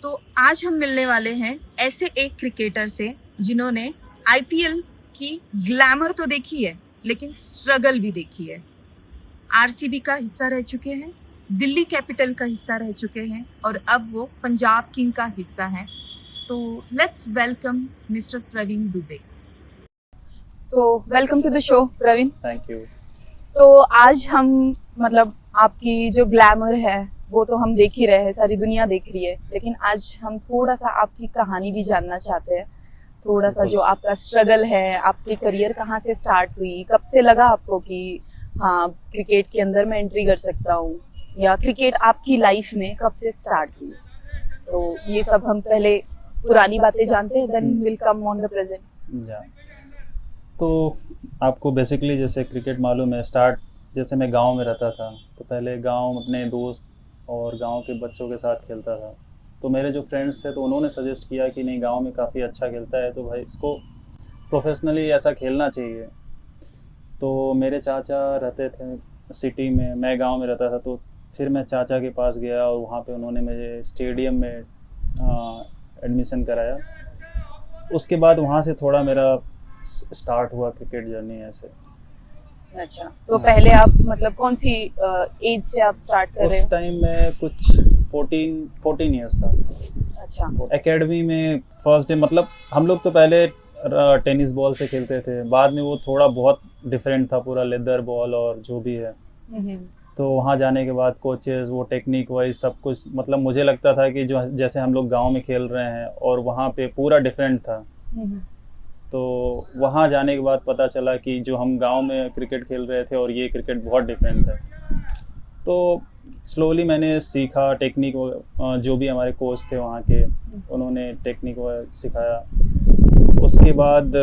तो आज हम मिलने वाले हैं ऐसे एक क्रिकेटर से जिन्होंने आईपीएल की ग्लैमर तो देखी है लेकिन स्ट्रगल भी देखी है। आरसीबी का हिस्सा रह चुके हैं, दिल्ली कैपिटल का हिस्सा रह चुके हैं और अब वो पंजाब किंग का हिस्सा हैं। तो let's welcome mister Praveen Dubey. So welcome to the show Praveen. Thank you. तो आज हम मतलब आपकी जो ग्लैमर है वो तो हम देख ही रहे हैं, सारी दुनिया देख रही है, लेकिन आज हम थोड़ा सा आपकी कहानी भी जानना चाहते हैं। थोड़ा सा जो आपका स्ट्रगल है, आपकी करियर कहाँ से स्टार्ट हुई, कब से लगा आपको कि हाँ क्रिकेट के अंदर मैं एंट्री कर सकता हूँ, या क्रिकेट आपकी लाइफ में कब से स्टार्ट हुई। तो ये सब हम पहले पुरानी बातें जानते हैं, then will come on the present. तो आपको बेसिकली जैसे क्रिकेट मालूम है, स्टार्ट जैसे मैं गांव में रहता था तो पहले गांव अपने दोस्त और गांव के बच्चों के साथ खेलता था। तो मेरे जो फ्रेंड्स थे तो उन्होंने सजेस्ट किया कि नहीं, गांव में काफ़ी अच्छा खेलता है तो भाई इसको प्रोफेशनली ऐसा खेलना चाहिए। तो मेरे चाचा रहते थे सिटी में, मैं गांव में रहता था, तो फिर मैं चाचा के पास गया और वहाँ पे उन्होंने मुझे स्टेडियम में एडमिशन कराया। उसके बाद वहाँ से थोड़ा मेरा स्टार्ट हुआ क्रिकेट जर्नी ऐसे। अच्छा, तो पहले आप मतलब कौन सी एज से आप स्टार्ट कर रहे उस हैं? टाइम में कुछ 14 इयर्स था। अच्छा, एकेडमी में फर्स्ट डे, मतलब हम लोग तो पहले टेनिस बॉल से खेलते थे, बाद में वो थोड़ा बहुत डिफरेंट था, पूरा लेदर बॉल और जो भी है। तो वहाँ जाने के बाद कोचेस, वो टेक्निक वाइज सब कुछ, मतलब मुझे लगता था कि जो जैसे हम लोग गांव में खेल रहे हैं और वहाँ पे पूरा डिफरेंट था। तो वहाँ जाने के बाद पता चला कि जो हम गांव में क्रिकेट खेल रहे थे और ये क्रिकेट बहुत डिफरेंट है। तो स्लोली मैंने सीखा टेक्निक, जो भी हमारे कोच थे वहाँ के, उन्होंने टेक्निक सिखाया। उसके बाद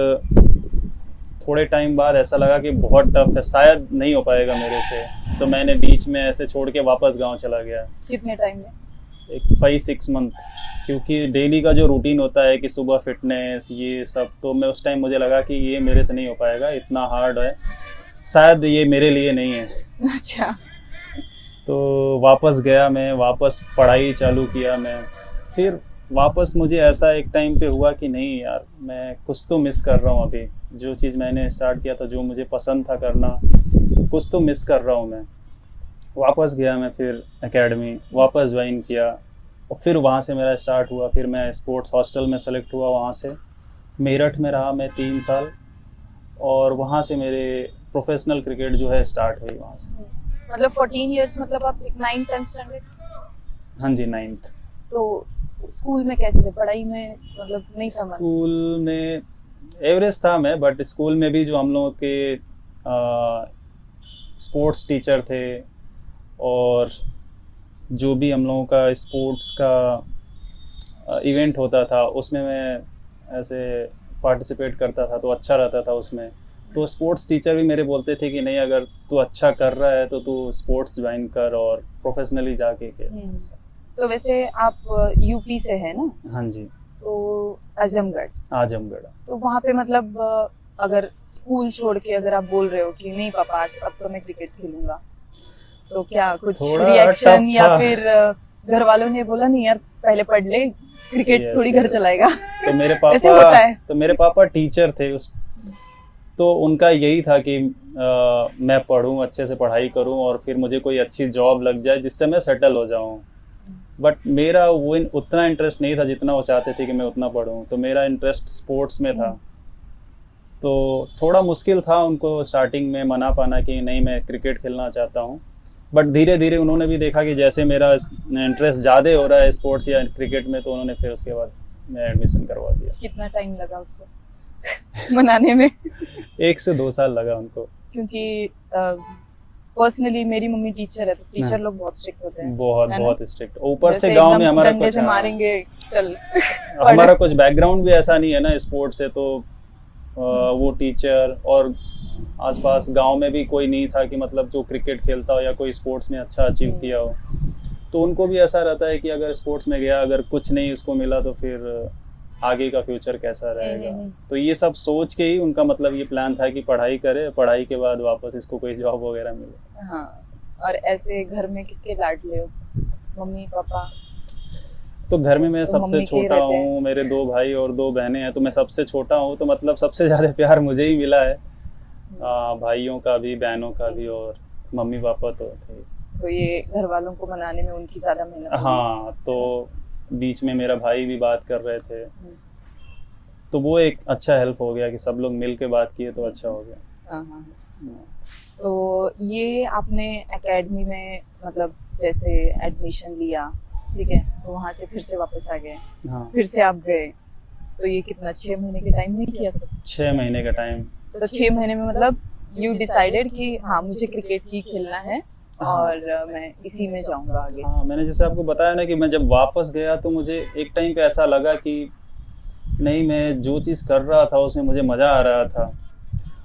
थोड़े टाइम बाद ऐसा लगा कि बहुत टफ है, शायद नहीं हो पाएगा मेरे से, तो मैंने बीच में ऐसे छोड़ के वापस गांव चला गया। कितने टाइम में? एक 5-6 मंथ, क्योंकि डेली का जो रूटीन होता है कि सुबह फिटनेस ये सब, तो मैं उस टाइम मुझे लगा कि ये मेरे से नहीं हो पाएगा, इतना हार्ड है, शायद ये मेरे लिए नहीं है। अच्छा। तो वापस गया मैं, वापस पढ़ाई चालू किया मैं। फिर वापस मुझे ऐसा एक टाइम पे हुआ कि नहीं यार, मैं कुछ तो मिस कर रहा हूँ अभी, जो चीज़ मैंने स्टार्ट किया था, जो मुझे पसंद था करना, कुछ तो मिस कर रहा हूँ मैं। वापस गया मैं, फिर एकेडमी वापस ज्वाइन किया और फिर वहाँ से मेरा स्टार्ट हुआ। फिर मैं स्पोर्ट्स हॉस्टल में सेलेक्ट हुआ, वहाँ से मेरठ में रहा मैं 3 साल, और वहाँ से मेरे प्रोफेशनल क्रिकेट जो है स्टार्ट हुई वहाँ से। मतलब 14 इयर्स, मतलब आप 9th 10th स्टैंडर्ड? हाँ जी, 9th। तो स्कूल में कैसे थे, पढ़ाई में मतलब नहीं समझ? स्कूल में एवरेज था मैं, बट स्कूल में भी जो हम लोगों के स्पोर्ट्स टीचर थे और जो भी हम लोगों का स्पोर्ट्स का इवेंट होता था उसमें मैं ऐसे पार्टिसिपेट करता था, तो अच्छा रहता था उसमें। तो स्पोर्ट्स टीचर भी मेरे बोलते थे कि नहीं, अगर तू अच्छा कर रहा है तो तू स्पोर्ट्स ज्वाइन कर और प्रोफेशनली जाके खेल। तो वैसे आप यूपी से है ना? हाँ जी। तो आजमगढ़। तो वहाँ पे मतलब अगर स्कूल छोड़ के अगर आप बोल रहे हो कि नहीं पापा अब तो मैं क्रिकेट खेलूंगा, तो क्या कुछ रिएक्शन, या फिर घर वालों ने बोला नहीं यार पहले पढ़ ले, क्रिकेट थोड़ी घर चलाएगा? तो मेरे ऐसे होता है? तो मेरे पापा टीचर थे तो उनका यही था कि मैं पढूं, अच्छे से पढ़ाई करूं और फिर मुझे कोई अच्छी जॉब लग जाए जिससे मैं सेटल हो जाऊं। बट मेरा वो उतना इंटरेस्ट नहीं था जितना वो चाहते थे कि मैं उतना पढूं। तो मेरा इंटरेस्ट स्पोर्ट्स में था, तो थोड़ा मुश्किल था उनको स्टार्टिंग में मना पाना कि नहीं मैं क्रिकेट खेलना चाहता हूँ। बट धीरे धीरे उन्होंने भी देखा कि जैसे मेरा इंटरेस्ट ज़्यादा हो रहा है स्पोर्ट्स या क्रिकेट में, तो उन्होंने फिर उसके बाद मैं एडमिशन करवा दिया। कितना टाइम लगा उसको मनाने में? 1 से 2 साल लगा उनको, क्योंकि पर्सनली मेरी मम्मी टीचर है, तो टीचर लोग बहुत स्ट्रिक्ट होते हैं। बहुत स्ट्रिक्ट। ऊपर से गांव में हमारा कुछ मारेंगे चल हमारा कुछ बैकग्राउंड भी ऐसा नहीं है ना स्पोर्ट्स से, तो वो टीचर और आसपास गांव में भी कोई नहीं था कि मतलब जो क्रिकेट खेलता हो या कोई स्पोर्ट्स में अच्छा अचीव किया हो। तो उनको भी ऐसा रहता है कि अगर स्पोर्ट्स में गया, अगर कुछ नहीं उसको मिला तो फिर आगे का फ्यूचर कैसा रहेगा। तो ये सब सोच के ही उनका मतलब ये प्लान था कि पढ़ाई करे, पढ़ाई के बाद वापस इसको कोई जॉब वगैरह मिले। हाँ। और ऐसे घर में किसके लाडले हो, मम्मी पापा? तो घर में मैं तो सबसे मम्मी के छोटा रहते हैं। हूँ, मेरे 2 भाई और 2 बहनें हैं, तो मैं सबसे छोटा हूँ, तो मतलब सबसे ज़्यादा प्यार मुझे ही मिला है, भाइयों का भी, बहनों का भी, और मम्मी पापा तो थे। तो ये घर वालों को मनाने में उनकी ज्यादा मेहनत होगी। हाँ, तो बीच में मेरा भाई भी बात कर रहे थे, हम्म, तो वो एक अच्छा हेल्प हो गया कि सब लोग मिल के बात किए तो अच्छा हो गया। हाँ हाँ। तो ये आपने एकेडमी में मतलब जैसे एडमिशन लिया, ठीक है, तो वहां से फिर से वापस आ गए, हाँ, फिर से आप गए, तो ये कितना 6 महीने के टाइम में किया सब? 6 महीने का टाइम। तो 6 महीने में मतलब यू डिसाइडेड कि हाँ मुझे क्रिकेट ही खेलना है और मैं इसी में जाऊंगा आगे। हाँ, मैंने जैसे आपको बताया ना कि मैं जब वापस गया तो मुझे एक टाइम पे ऐसा लगा कि नहीं, मैं जो चीज़ कर रहा था उसमें मुझे मज़ा आ रहा था,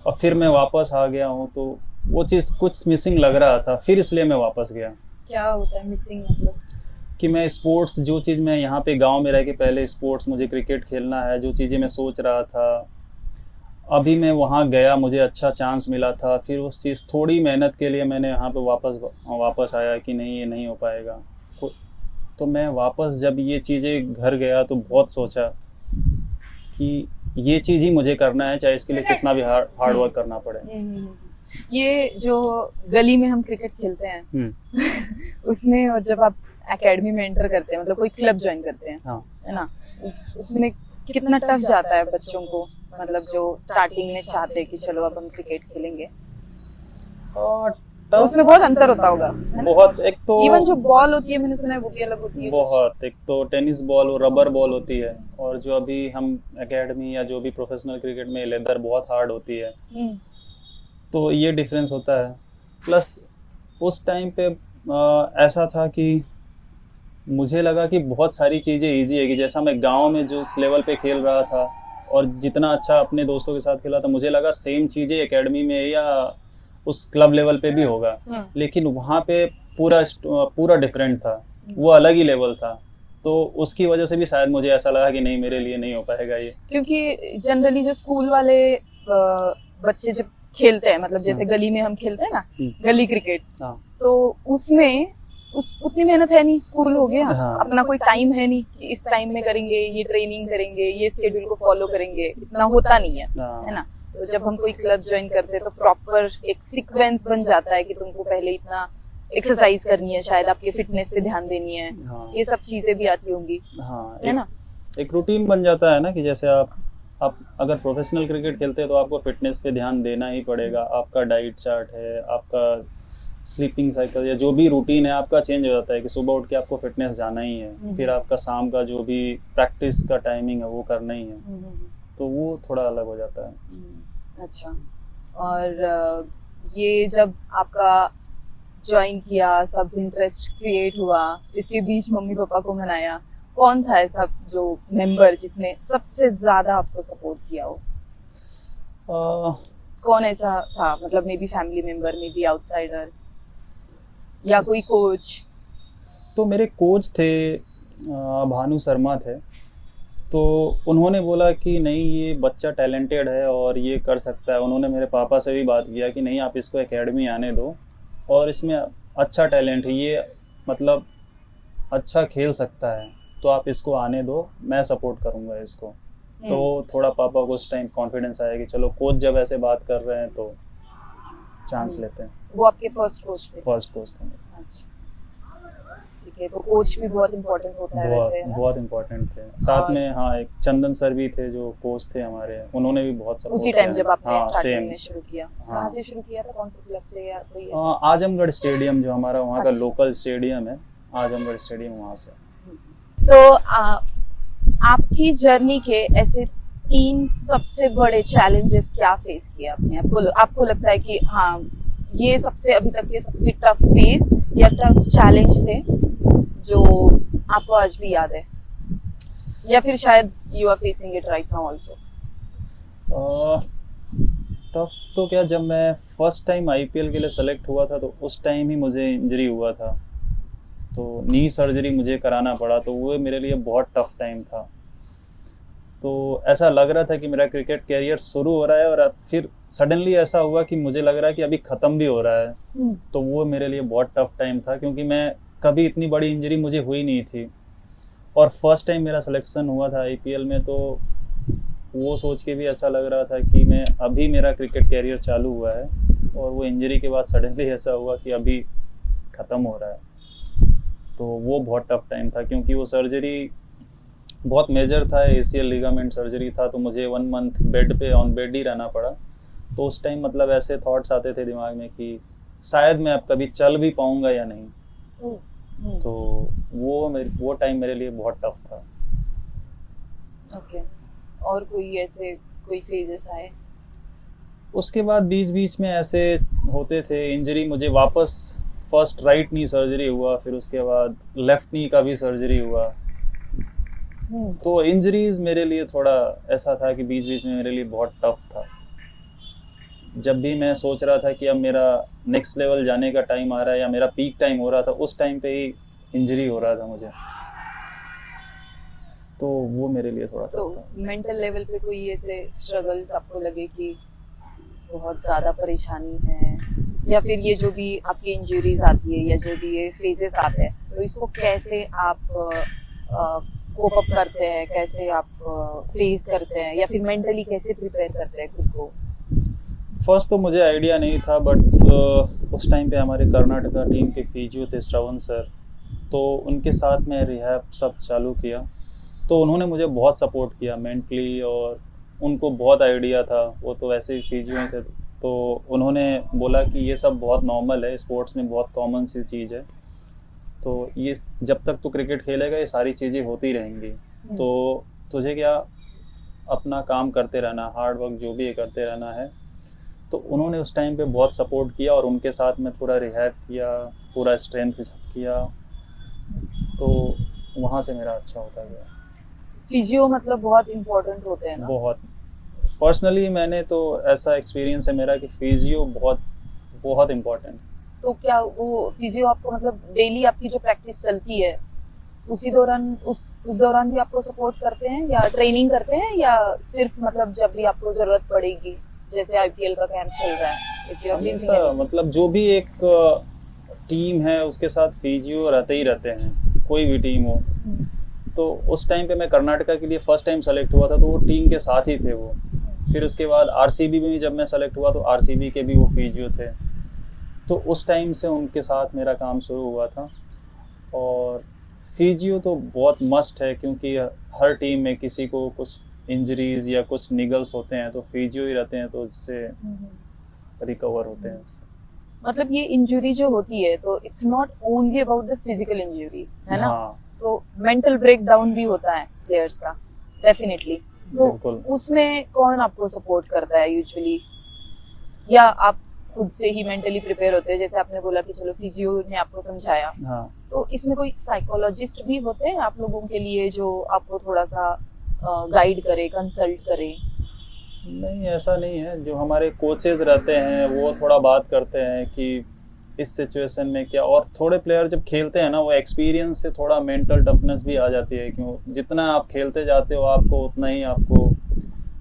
और फिर मैं वापस आ गया हूँ तो वो चीज़ कुछ मिसिंग लग रहा था, फिर इसलिए मैं वापस गया। क्या होता है मिसिंग मतलब? कि मैं स्पोर्ट्स, जो चीज़ मैं यहाँ पे गांव में रह के पहले स्पोर्ट्स, मुझे क्रिकेट खेलना है, जो चीज़ें मैं सोच रहा था, अभी मैं वहाँ गया, मुझे अच्छा चांस मिला था, फिर उस चीज़ थोड़ी मेहनत के लिए मैंने यहाँ पे वापस आया कि नहीं ये नहीं हो पाएगा। तो मैं वापस जब ये चीज़ें घर गया तो बहुत सोचा कि ये चीज़ ही मुझे करना है, चाहे इसके लिए कितना भी हार्ड वर्क करना पड़े। ये जो गली में हम क्रिकेट खेलते हैं हम्म। उसमें, और जब आप एकेडमी में एंटर करते हैं मतलब कोई क्लब ज्वाइन करते हैं, हाँ, है ना, उसमें कितना टफ जाता है बच्चों को, मतलब जो स्टार्टिंग में चाहते हैं कि चलो अब हम क्रिकेट खेलेंगे, और तो उसमें बहुत अंतर होता होगा, है ना? बहुत, एक तो इवन जो बॉल होती है मैंने सुना है वो भी अलग होती है कुछ। बहुत, एक तो टेनिस बॉल और रबर बॉल होती है, और जो अभी हम एकेडमी या जो भी प्रोफेशनल क्रिकेट में लेदर बहुत हार्ड होती है, तो ये डिफरेंस होता है। प्लस उस टाइम पे ऐसा था कि मुझे लगा कि बहुत सारी चीज़ें इजी है, कि जैसा मैं गांव में जो इस लेवल पे खेल रहा था और जितना अच्छा अपने दोस्तों के साथ खेला था, मुझे लगा सेम चीज़ें एकेडमी में या उस क्लब लेवल पे भी होगा, लेकिन वहाँ पे पूरा डिफरेंट था, वो अलग ही लेवल था। तो उसकी वजह से भी शायद मुझे ऐसा लगा कि नहीं, मेरे लिए नहीं हो पाएगा ये। क्योंकि जनरली जो स्कूल वाले बच्चे जब खेलते हैं, मतलब जैसे गली में हम खेलते हैं ना, गली क्रिकेट, हाँ, तो उसमें उतनी मेहनत है नहीं, स्कूल हो गया, हाँ, अपना कोई टाइम है नहीं कि इस टाइम में करेंगे, ये ट्रेनिंग करेंगे, ये शेड्यूल को फॉलो करेंगे, इतना होता नहीं है, है ना। तो जब हम कोई क्लब ज्वाइन करते हैं तो प्रॉपर एक सीक्वेंस बन जाता है कि तुमको पहले इतना एक्सरसाइज करनी है, शायद आपके फिटनेस पे ध्यान देनी है, हाँ, ये सब चीजें भी आती होंगी, हाँ, है ना। एक रूटीन बन जाता है ना, कि जैसे आप अगर प्रोफेशनल क्रिकेट खेलते हैं तो आपको फिटनेस पे ध्यान देना ही पड़ेगा। आपका डाइट चार्ट है, आपका स्लीपिंग साइकिल या जो भी रूटीन है आपका चेंज हो जाता है, कि सुबह उठ के आपको फिटनेस जाना ही है, फिर आपका शाम का जो भी प्रैक्टिस का टाइमिंग है वो करना ही है, तो वो थोड़ा अलग हो जाता है। अच्छा, और ये जब आपका ज्वाइन किया, सब इंटरेस्ट क्रिएट हुआ, इसके बीच मम्मी पापा को मनाया, कौन था ऐसा जो मेंबर जिसने सबसे ज्यादा आपको सपोर्ट किया हो? कौन ऐसा था, मतलब may be family member, may be outsider, या कोई कोच? तो मेरे कोच थे, भानु शर्मा थे, तो उन्होंने बोला कि नहीं, ये बच्चा टैलेंटेड है और ये कर सकता है। उन्होंने मेरे पापा से भी बात किया कि नहीं, आप इसको एकेडमी आने दो, और इसमें अच्छा टैलेंट है, ये मतलब अच्छा खेल सकता है, तो आप इसको आने दो, मैं सपोर्ट करूँगा इसको। तो थोड़ा पापा को उस टाइम कॉन्फिडेंस आया कि चलो, कोच जब ऐसे बात कर रहे हैं तो चांस लेते हैं। वो आपके फर्स्ट कोच थे? फर्स्ट कोच थे। अच्छा, ठीक है। तो कोच भी बहुत इम्पोर्टेंट होता है वैसे, है ना? बहुत इम्पोर्टेंट थे। साथ में हाँ, एक चंदन सर भी थे जो कोच थे हमारे, उन्होंने भी बहुत सपोर्ट उसी किया। टाइम जब आपने स्टार्टिंग में सेम। शुरू किया, हाँ। कहाँ से शुरू किया था, कौन से क्लब से, या कोई? आजमगढ़ स्टेडियम, जो हमारा वहाँ का अच्छा। लोकल स्टेडियम है, आजमगढ़ स्टेडियम, वहाँ से। तो आपकी जर्नी के ऐसे 3 सबसे बड़े चैलेंजेस क्या फेस किए आपने? आपको लगता है कि हाँ, ये सबसे अभी तक के सबसे टफ फेस या टफ चैलेंज थे जो आपको आज भी याद है, या फिर शायद you are facing it right now also? Tough तो क्या, जब मैं फर्स्ट टाइम आईपीएल के लिए सेलेक्ट हुआ था तो उस टाइम ही मुझे इंजरी हुआ था, तो नी सर्जरी मुझे कराना पड़ा, तो वो मेरे लिए बहुत टफ टाइम था। तो ऐसा लग रहा था कि मेरा क्रिकेट कैरियर शुरू हो रहा है और फिर सडनली ऐसा हुआ कि मुझे लग रहा है कि अभी ख़त्म भी हो रहा है। तो वो मेरे लिए बहुत टफ टाइम था, क्योंकि मैं कभी इतनी बड़ी इंजरी मुझे हुई नहीं थी। और फर्स्ट टाइम मेरा सिलेक्शन हुआ था आईपीएल में, तो वो सोच के भी ऐसा लग रहा था कि मैं अभी मेरा क्रिकेट कैरियर चालू हुआ है, और वो इंजरी के बाद सडनली ऐसा हुआ कि अभी ख़त्म हो रहा है। तो वो बहुत टफ टाइम था, क्योंकि वो सर्जरी बहुत मेजर था, एसीएल लिगामेंट सर्जरी था, तो मुझे 1 मंथ बेड पे ऑन बेड ही रहना पड़ा। तो उस टाइम मतलब ऐसे थॉट्स आते थे दिमाग में कि शायद मैं अब कभी चल भी पाऊंगा या नहीं। तो वो टाइम मेरे लिए बहुत टफ था। ओके। और कोई फेजेस आए? उसके बाद बीच बीच में ऐसे होते थे इंजरी, मुझे वापस फर्स्ट राइट नी सर्जरी हुआ, फिर उसके बाद लेफ्ट नी का भी सर्जरी हुआ। तो इंजरीज मेरे लिए थोड़ा ऐसा था कि बीच बीच में मेरे लिए बहुत टफ था। जब भी मैं सोच रहा था कि अब मेरा नेक्स्ट लेवल जाने का टाइम आ रहा है या मेरा पीक टाइम हो रहा था, उस टाइम पे ही इंजरी हो रहा था मुझे। तो वो मेरे लिए थोड़ा तो टफ था। मेंटल लेवल पे कोई ऐसे स्ट्रगल्स आपको लगे कि बहुत ज्यादा परेशानी है, या फिर ये जो भी आपकी इंजरीज आती है या जो भी ये फेजेस आते हैं, तो इसको कैसे आप कोप अप करते हैं, कैसे आप फेस करते हैं, या फिर मेंटली कैसे प्रिपेयर करते हैं खुद को? फर्स्ट तो मुझे आइडिया नहीं था, बट उस टाइम पे हमारे कर्नाटका टीम के फिजियो थे श्रवण सर, तो उनके साथ में रिहैब सब चालू किया। तो उन्होंने मुझे बहुत सपोर्ट किया मेंटली, और उनको बहुत आइडिया था, वो तो वैसे ही फिजियो थे। तो उन्होंने बोला कि ये सब बहुत नॉर्मल है, स्पोर्ट्स में बहुत कॉमन सी चीज़ है, तो ये जब तक तू क्रिकेट खेलेगा ये सारी चीज़ें होती रहेंगी, तो तुझे क्या अपना काम करते रहना, हार्ड वर्क जो भी है करते रहना है। तो उन्होंने उस टाइम पे बहुत सपोर्ट किया, और उनके साथ में पूरा रिहैब किया, पूरा स्ट्रेंथ किया, तो वहाँ से मेरा अच्छा होता गया। फिजियो मतलब बहुत इम्पोर्टेंट होते हैं ना? बहुत। पर्सनली मैंने तो ऐसा एक्सपीरियंस है मेरा कि फिजियो बहुत बहुत इम्पोर्टेंट। तो क्या वो फिजियो आपको मतलब डेली आपकी जो प्रैक्टिस चलती है उसी दौरान उस दौरान भी आपको सपोर्ट करते हैं, या ट्रेनिंग करते हैं, या सिर्फ मतलब जब भी आपको जरूरत पड़ेगी, जैसे आईपीएल का कैंप चल रहा है, if you are facing any? मतलब जो भी एक टीम है उसके साथ फिजियो रहते ही रहते हैं, कोई भी टीम हो। तो उस टाइम पे मैं कर्नाटका के लिए फर्स्ट टाइम सेलेक्ट हुआ था, तो वो टीम के साथ ही थे वो। फिर उसके बाद आरसीबी में भी जब मैं सेलेक्ट हुआ तो आरसीबी के भी वो फिजियो थे। तो उस टाइम से उनके साथ मेरा काम शुरू हुआ था। और फिजियो तो बहुत मस्ट है, क्योंकि हर टीम में किसी को कुछ इंजरीज या कुछ निगल्स होते हैं तो फिजियो ही रहते हैं, तो उससे रिकवर होते हैं उससे। मतलब ये इंजरी जो होती है तो it's not only about the physical injury, है ना? हाँ, तो मेंटल ब्रेकडाउन भी होता है प्लेयर्स का, डेफिनेटली। तो बिल्कुल। उसमें कौन आपको सपोर्ट करता है यूजुअली, या आप खुद से ही मेंटली प्रिपेयर होते हैं? जैसे आपने बोला कि चलो फिजियो ने आपको समझाया, हाँ, तो इसमें कोई साइकोलॉजिस्ट भी होते हैं आप लोगों के लिए जो आपको थोड़ा सा गाइड करे, कंसल्ट करे? नहीं ऐसा नहीं है। जो हमारे कोचेज रहते हैं वो थोड़ा बात करते हैं कि इस सिचुएशन में क्या, और थोड़े प्लेयर जब खेलते हैं ना, वो एक्सपीरियंस से थोड़ा मेंटल टफनेस भी आ जाती है। क्यों, जितना आप खेलते जाते हो आपको उतना ही आपको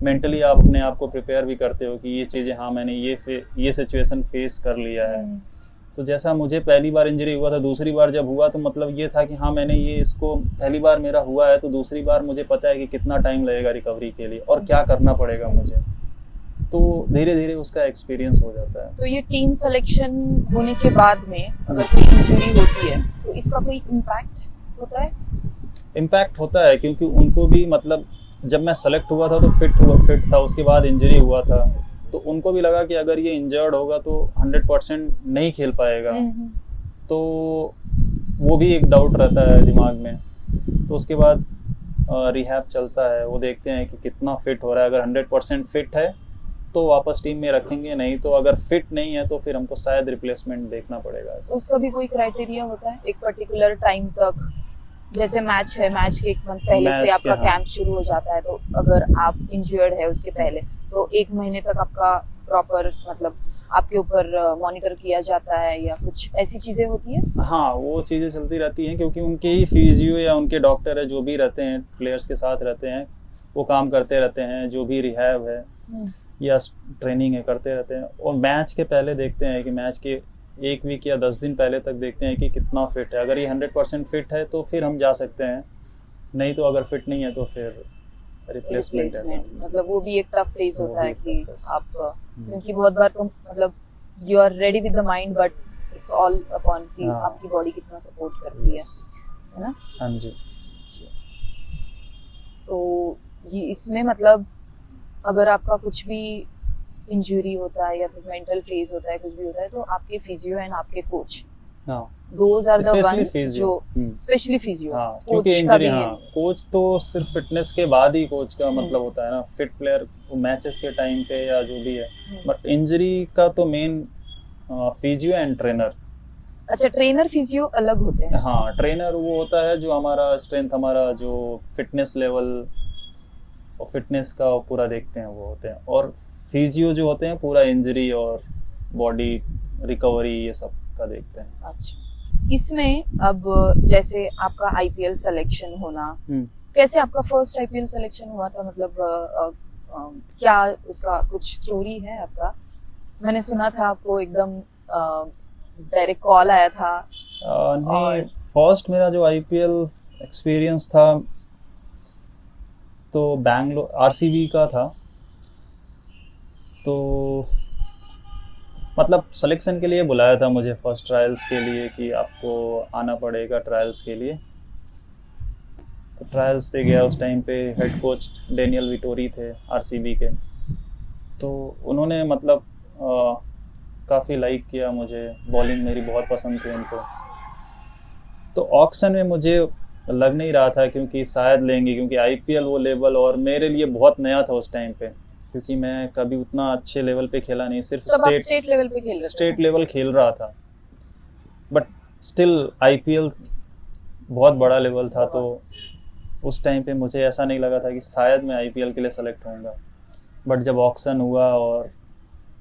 मेंटली आप अपने आप को प्रिपेयर भी करते हो कि ये चीज़ें, हाँ मैंने ये सिचुएशन फेस कर लिया है। तो जैसा मुझे पहली बार इंजरी हुआ था, दूसरी बार जब हुआ तो मतलब ये था कि हाँ मैंने ये इसको पहली बार मेरा हुआ है, तो दूसरी बार मुझे पता है कि कितना टाइम लगेगा रिकवरी के लिए और क्या करना पड़ेगा मुझे। तो धीरे धीरे उसका एक्सपीरियंस हो जाता है। तो ये टीम सिलेक्शन होने के बाद में अगर कोई इंजरी होती है तो इसका कोई इम्पैक्ट होता है? इम्पैक्ट होता है, क्योंकि उनको भी मतलब जब मैं सेलेक्ट हुआ था तो फिट था, उसके बाद इंजरी हुआ था, तो उनको भी लगा कि अगर ये इंजर्ड होगा तो 100% नहीं खेल पाएगा। तो वो भी एक डाउट रहता है दिमाग में। तो उसके बाद रिहैब चलता है, वो देखते हैं कि कितना फिट हो रहा है। अगर 100% फिट है तो वापस टीम में रखेंगे, नहीं तो अगर फिट नहीं है तो फिर हमको शायद रिप्लेसमेंट देखना पड़ेगा। उसका भी कोई क्राइटेरिया होता है एक पर्टिकुलर टाइम तक? जैसे मैच है, मैच के 1 मंथ पहले से आपका कैंप शुरू हो जाता है, तो अगर आप इंजर्ड है उसके पहले तो 1 महीने तक आपका प्रॉपर मतलब आपके ऊपर मॉनिटर किया जाता है, या कुछ ऐसी चीजें होती है? हाँ, वो चीज़ें चलती रहती हैं, क्योंकि उनके ही फिजियो या उनके डॉक्टर है जो भी रहते हैं, प्लेयर्स के साथ रहते हैं, वो काम करते रहते हैं, जो भी रिहैब है या ट्रेनिंग है करते रहते हैं। और मैच के पहले देखते हैं कि मैच के 1 वीक या 10 दिन पहले तक देखते हैं कि कितना फिट है। अगर ये 100% फिट है तो फिर हम जा सकते हैं, नहीं तो अगर फिट नहीं है तो फिर रिप्लेसमेंट रिप्लेसमेंट, मतलब वो भी एक टफ फेज वो होता भी है एक कि tough phase। आप क्योंकि बहुत बार तो मतलब you are ready with the mind but it's all upon कि हाँ। आपकी बॉडी कितना सपोर्ट करती है Yes। है ना। हाँ जी। तो ये इसमें मतलब अगर आपका कुछ भी इंजरी होता है या फिर मेंटल फेज होता है, कुछ भी होता है, तो आपके फिजियो एंड आपके कोच, हाँ those are the Especially one physio। जो स्पेशली फिजियो, हाँ कोच क्योंकि का इंजरी, भी हाँ कोच तो सिर्फ फिटनेस के बाद ही कोच का मतलब होता है ना, फिट प्लेयर मैचेस के टाइम पे या जो भी है, बट इंजरी का तो मेन फिजियो एंड ट्रेनर। अच्छा, ट्रेनर फिजियो अलग होते हैं। हाँ ट्रेनर वो होता है जो हमारा स्ट्रेंथ, हमारा जो फिटनेस लेवल और फिटनेस का पूरा देखते हैं वो होते हैं, और फिजियो जो होते हैं पूरा इंजरी और बॉडी रिकवरी ये सब का देखते हैं। अच्छा, इसमें अब जैसे आपका आईपीएल सिलेक्शन होना, कैसे आपका फर्स्ट आईपीएल सिलेक्शन हुआ था, मतलब क्या उसका कुछ स्टोरी है आपका? मैंने सुना था आपको एकदम डायरेक्ट कॉल आया था। नहीं, फर्स्ट मेरा जो आईपीएल एक्सपीरियंस था तो बैंगलोर आरसीबी का था। तो मतलब सिलेक्शन के लिए बुलाया था मुझे फर्स्ट ट्रायल्स के लिए कि आपको आना पड़ेगा ट्रायल्स के लिए। तो ट्रायल्स पे गया, उस टाइम पे हेड कोच डेनियल विटोरी थे आरसीबी के। तो उन्होंने मतलब काफ़ी लाइक किया मुझे, बॉलिंग मेरी बहुत पसंद थी उनको। तो ऑक्शन में मुझे लग नहीं रहा था क्योंकि शायद लेंगे, क्योंकि आईपीएल वो लेवल और मेरे लिए बहुत नया था उस टाइम पे, क्योंकि मैं कभी उतना अच्छे लेवल पे खेला नहीं, सिर्फ स्टेट लेवल पे खेल रहे थे। स्टेट लेवल खेल रहा था, बट स्टिल आईपीएल बहुत बड़ा लेवल था। तो उस टाइम पे मुझे ऐसा नहीं लगा था कि शायद मैं आईपीएल के लिए सेलेक्ट होऊंगा। बट जब ऑक्शन हुआ और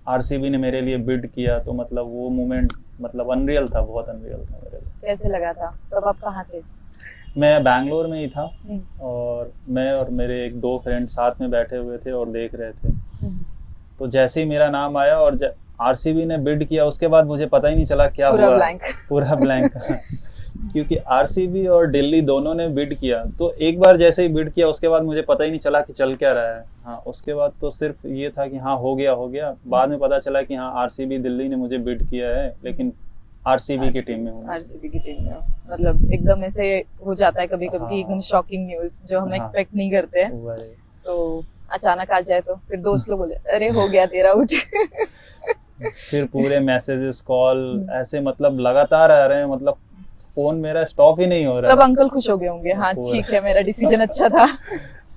आरसीबी ने मेरे लिए बिड किया तो मतलब वो मोमेंट मतलब अनरियल था, बहुत अनरियल था मेरे लिए। कैसे लगा था तब? आप कहाँ थे? मैं बैंगलोर में ही था और मैं और मेरे एक दो फ्रेंड साथ में बैठे हुए थे और देख रहे थे। तो जैसे ही मेरा नाम आया और आरसीबी ने बिड किया, उसके बाद मुझे पता ही नहीं चला क्या हुआ, पूरा ब्लैंक क्योंकि आरसीबी और दिल्ली दोनों ने बिड किया। तो एक बार जैसे ही बिड किया उसके बाद मुझे पता ही नहीं चला कि चल क्या रहा है। हाँ, उसके बाद तो सिर्फ ये था कि हाँ हो गया। बाद में पता चला कि हाँ आरसीबी दिल्ली ने मुझे बिड किया है, लेकिन आरसीबी की टीम में हूँ। आरसीबी की टीम में मतलब एकदम ऐसे हो जाता है कभी कभी, हाँ। एकदम शॉकिंग न्यूज जो हम हाँ। एक्सपेक्ट नहीं करते हैं, तो अचानक आ जाए तो फिर दोस्त लोग बोले अरे हो गया तेरा उठ। फिर पूरे मैसेजेस कॉल ऐसे मतलब लगातार आ रहे हैं, मतलब फोन मेरा स्टॉप ही नहीं हो रहा है। तब अंकल खुश हो गए होंगे, हाँ ठीक है मेरा डिसीजन अच्छा था।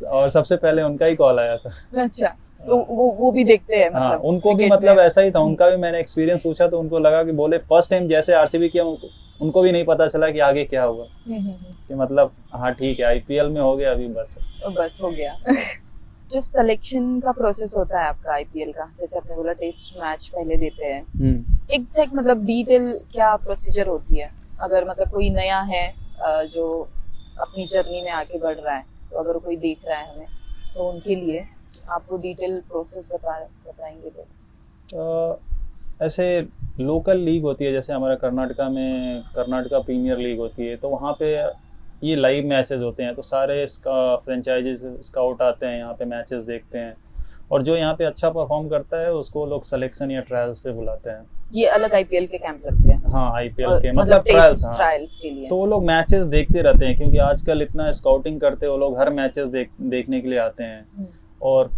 और सबसे पहले उनका ही कॉल आया था। अच्छा, तो वो भी देखते हैं मतलब। हाँ, उनको भी मतलब ऐसा ही था, उनका भी मैंने एक्सपीरियंस पूछा तो उनको लगा कि बोले फर्स्ट टाइम जैसे आरसीबी किया उनको भी नहीं पता चला कि आगे क्या हुआ, कि मतलब हाँ ठीक है आईपीएल में हो गया अभी बस हो गया। जो सिलेक्शन का प्रोसेस होता है आपका आईपीएल का, जैसे आपने बोला टेस्ट मैच पहले देते हैं, एग्जैक्ट मतलब डिटेल क्या प्रोसीजर होती है? अगर मतलब कोई नया है जो अपनी जर्नी में आगे बढ़ रहा है, तो अगर कोई देख रहा है हमें, तो उनके लिए आपको डिटेल प्रोसेस बताएंगे तो? ऐसे लोकल लीग होती है, जैसे हमारा कर्नाटका में कर्नाटका प्रीमियर लीग होती है, तो वहाँ पे ये लाइव मैचेस होते हैं। तो सारे इसका फ्रेंचाइजीज स्काउट आते हैं यहाँ पे, मैचेस देखते हैं, और जो यहाँ पे अच्छा परफॉर्म करता है उसको लोग सिलेक्शन या ट्रायल्स पे बुलाते हैं। ये अलग आईपीएल के कैंप लगते हैं? हाँ, आईपीएल के मतलब ट्रायल्स के लिए। तो वो लोग मैचेस देखते रहते हैं, क्योंकि आजकल इतना स्काउटिंग करते हैं वो लोग, हर मैचेस देखने के लिए आते हैं, और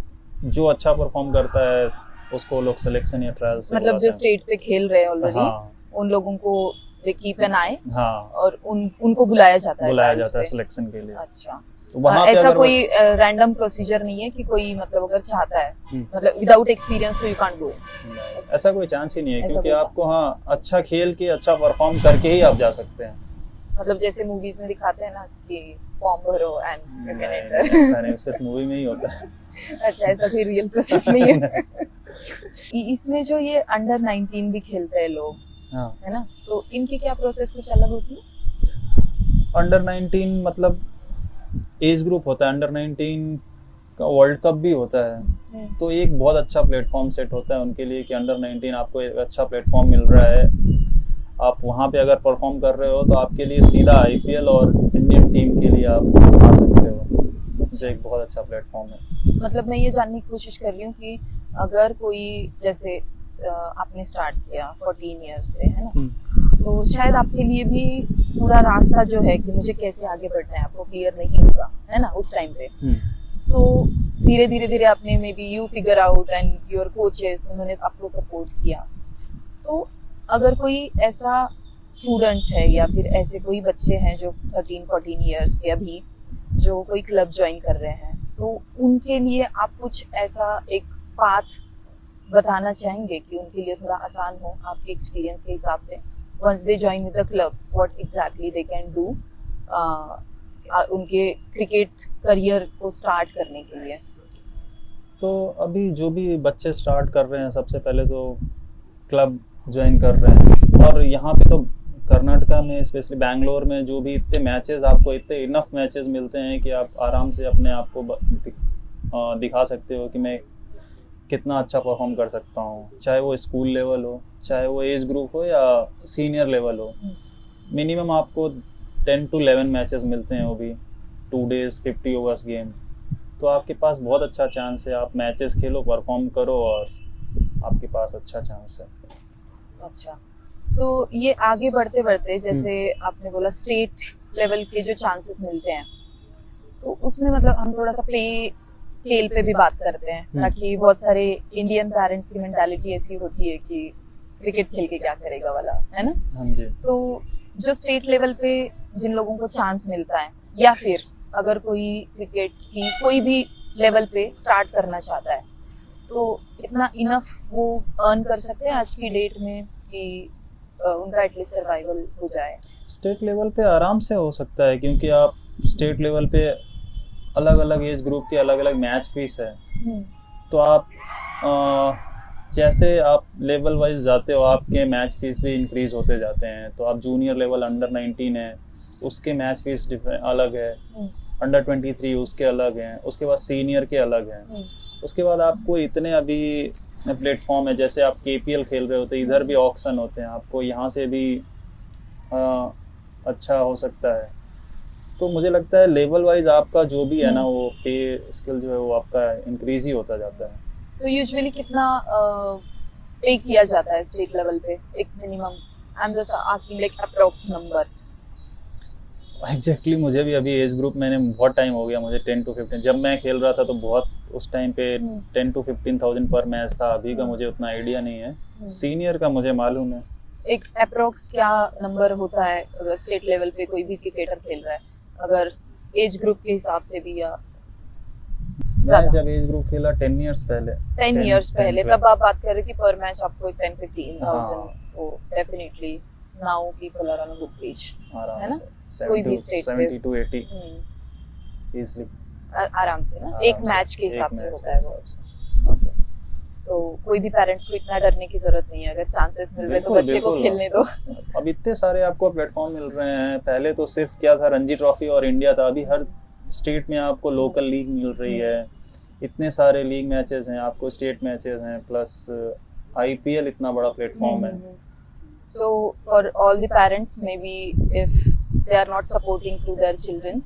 जो अच्छा परफॉर्म करता है उसको लोग सिलेक्शन या ट्रायल्स पे मतलब जो स्टेट पे खेल रहे हैं ऑलरेडी, हाँ, उन लोगों को दे कीप एन आई, हाँ, और उनको बुलाया जाता है सिलेक्शन के लिए। अच्छा, तो वहाँ पे ऐसा कोई रैंडम प्रोसीजर नहीं है कि कोई मतलब अगर चाहता है मतलब विदाउट एक्सपीरियंस तो यू कांट गो? ऐसा कोई चांस ही नहीं है, क्योंकि आपको हाँ अच्छा खेल के अच्छा परफॉर्म करके ही आप जा सकते हैं। मतलब जैसे मूवीज में दिखाते हैं ना कि फॉर्म भरो एंड यू कैन एंटर, ऐसा नहीं, सिर्फ मूवी में ही होता है। अच्छा, ऐसा कोई रियल प्रोसेस नहीं है। इसमें जो ये अंडर 19 भी खेलते हैं लोग, हाँ, है ना, तो इनकी क्या प्रोसेस कुछ अलग होती है? अंडर 19 मतलब एज ग्रुप होता है, अंडर 19 का वर्ल्ड कप भी होता है, तो एक बहुत अच्छा प्लेटफॉर्म सेट होता है उनके लिए कि अंडर 19 आपको एक अच्छा प्लेटफॉर्म मिल रहा है, आप वहाँ पे अगर परफॉर्म कर रहे हो तो आपके लिए सीधा आईपीएल और इंडियन टीम के लिए आप आ सकते लेवल, जो एक बहुत अच्छा प्लेटफॉर्म है। मतलब मैं ये जानने की कोशिश कर रही हूँ कि अगर कोई जैसे आपने स्टार्ट किया 14 ईयर्स से, है ना, तो शायद आपके लिए भी पूरा रास्ता जो है कि मुझे कैसे आगे बढ़ना है आपको क्लियर नहीं होगा, है ना, उस टाइम पे। तो धीरे धीरे धीरे आपने may be you figure out and your coaches उन्होंने आपको सपोर्ट किया। तो अगर कोई ऐसा स्टूडेंट है या फिर ऐसे कोई बच्चे हैं जो 13-14 ईयर्स के अभी जो कोई क्लब ज्वाइन कर रहे हैं, तो उनके लिए आप कुछ ऐसा एक पाथ बताना चाहेंगे कि उनके लिए थोड़ा आसान हो आपके एक्सपीरियंस के हिसाब से? Once they join with the club what exactly they can do उनके क्रिकेट करियर को स्टार्ट करने के लिए? तो अभी जो भी बच्चे स्टार्ट कर रहे हैं, सबसे पहले तो क्लब ज्वाइन कर रहे हैं, और यहाँ पे तो कर्नाटका में स्पेशली बैंगलोर में जो भी इतने मैचेस, आपको इतने इनफ मैचेस मिलते हैं कि आप आराम से अपने आप को दिखा सकते हो कि मैं कितना अच्छा परफॉर्म कर सकता हूँ, चाहे वो स्कूल लेवल हो, चाहे वो एज ग्रुप हो या सीनियर लेवल हो। मिनिमम आपको 10 to 11 मैचेस मिलते हैं, वो भी 2 days 50 ओवर्स गेम। तो आपके पास बहुत अच्छा चांस है, आप मैचेस खेलो, परफॉर्म करो, और आपके पास अच्छा चांस है। अच्छा, तो ये आगे बढ़ते बढ़ते जैसे आपने बोला स्टेट लेवल के जो चांसेस मिलते हैं, तो उसमें मतलब हम थोड़ा सा प्ले स्केल पे भी बात करते हैं, ताकि बहुत सारे इंडियन पेरेंट्स की मेंटालिटी ऐसी होती है कि क्रिकेट खेल के क्या करेगा वाला, है ना। हाँ जी। तो जो स्टेट लेवल पे जिन लोगों को चांस मिलता है, या फिर अगर कोई क्रिकेट की कोई भी लेवल पे स्टार्ट करना चाहता है, तो इतना इनफ वो अर्न कर सकते हैं आज की डेट में कि उनका एटलीस्ट सर्वाइवल हो जाए? स्टेट लेवल पे आराम से हो सकता है, क्योंकि आप स्टेट लेवल पे अलग अलग एज ग्रुप की अलग अलग मैच फीस है। तो आप जैसे आप लेवल वाइज जाते हो, आपके मैच फीस भी इंक्रीज होते जाते हैं। तो आप जूनियर लेवल अंडर 19 है, उसके मैच फीस अलग है, अंडर 23 उसके अलग हैं, उसके बाद सीनियर के अलग हैं। उसके बाद आपको इतने अभी प्लेटफॉर्म है, जैसे आप KPL खेल रहे होते, इधर भी ऑक्शन होते हैं, आपको यहाँ से भी अच्छा हो सकता है। तो मुझे लगता है लेवल वाइज आपका जो भी है ना, वो पे स्किल जो है वो आपका इंक्रीज ही होता जाता है। तो यूजुअली कितना पे किया जाता है स्टेट लेवल पे, एक minimum? I am just asking like approx number. Exactly मुझे भी अभी एज ग्रुप, मैंने बहुत टाइम हो गया मुझे, 10 to 15, जब मैं खेल रहा था तो बहुत उस टाइम पे 10 to 15,000 पर मैच था। अभी का मुझे उतना आइडिया नहीं है, सीनियर का मुझे मालूम है। एक अप्रॉक्स क्या नंबर होता है अगर स्टेट लेवल पे कोई भी क्रिकेटर खेल रहा है, अगर एज ग्रुप के हिसाब से भी? या मैं जब एज ग्रुप खेला 10 इयर्स पहले, 10 इयर्स पहले, तब आप बात कर रहे कि पर मैच आपको 10-15,000, तो definitely now people are on a good page, है ना, कोई भी स्टेट पे 70 to 80 इजीली, आराम से ना, एक मैच के हिसाब से होता है वो। तो कोई भी पेरेंट्स को इतना डरने की जरूरत नहीं है, अगर चांसेस मिल रहे तो बच्चे को खेलने दो। अब इतने सारे आपको प्लेटफॉर्म मिल रहे हैं। पहले तो सिर्फ क्या था, रणजी ट्रॉफी और इंडिया था, अभी हर स्टेट में आपको लोकल लीग मिल रही है, इतने सारे लीग मैचेस हैं, आपको स्टेट मैचेस हैं, प्लस IPL इतना बड़ा प्लेटफॉर्म है। So for all the parents, maybe if they are not supporting to their children,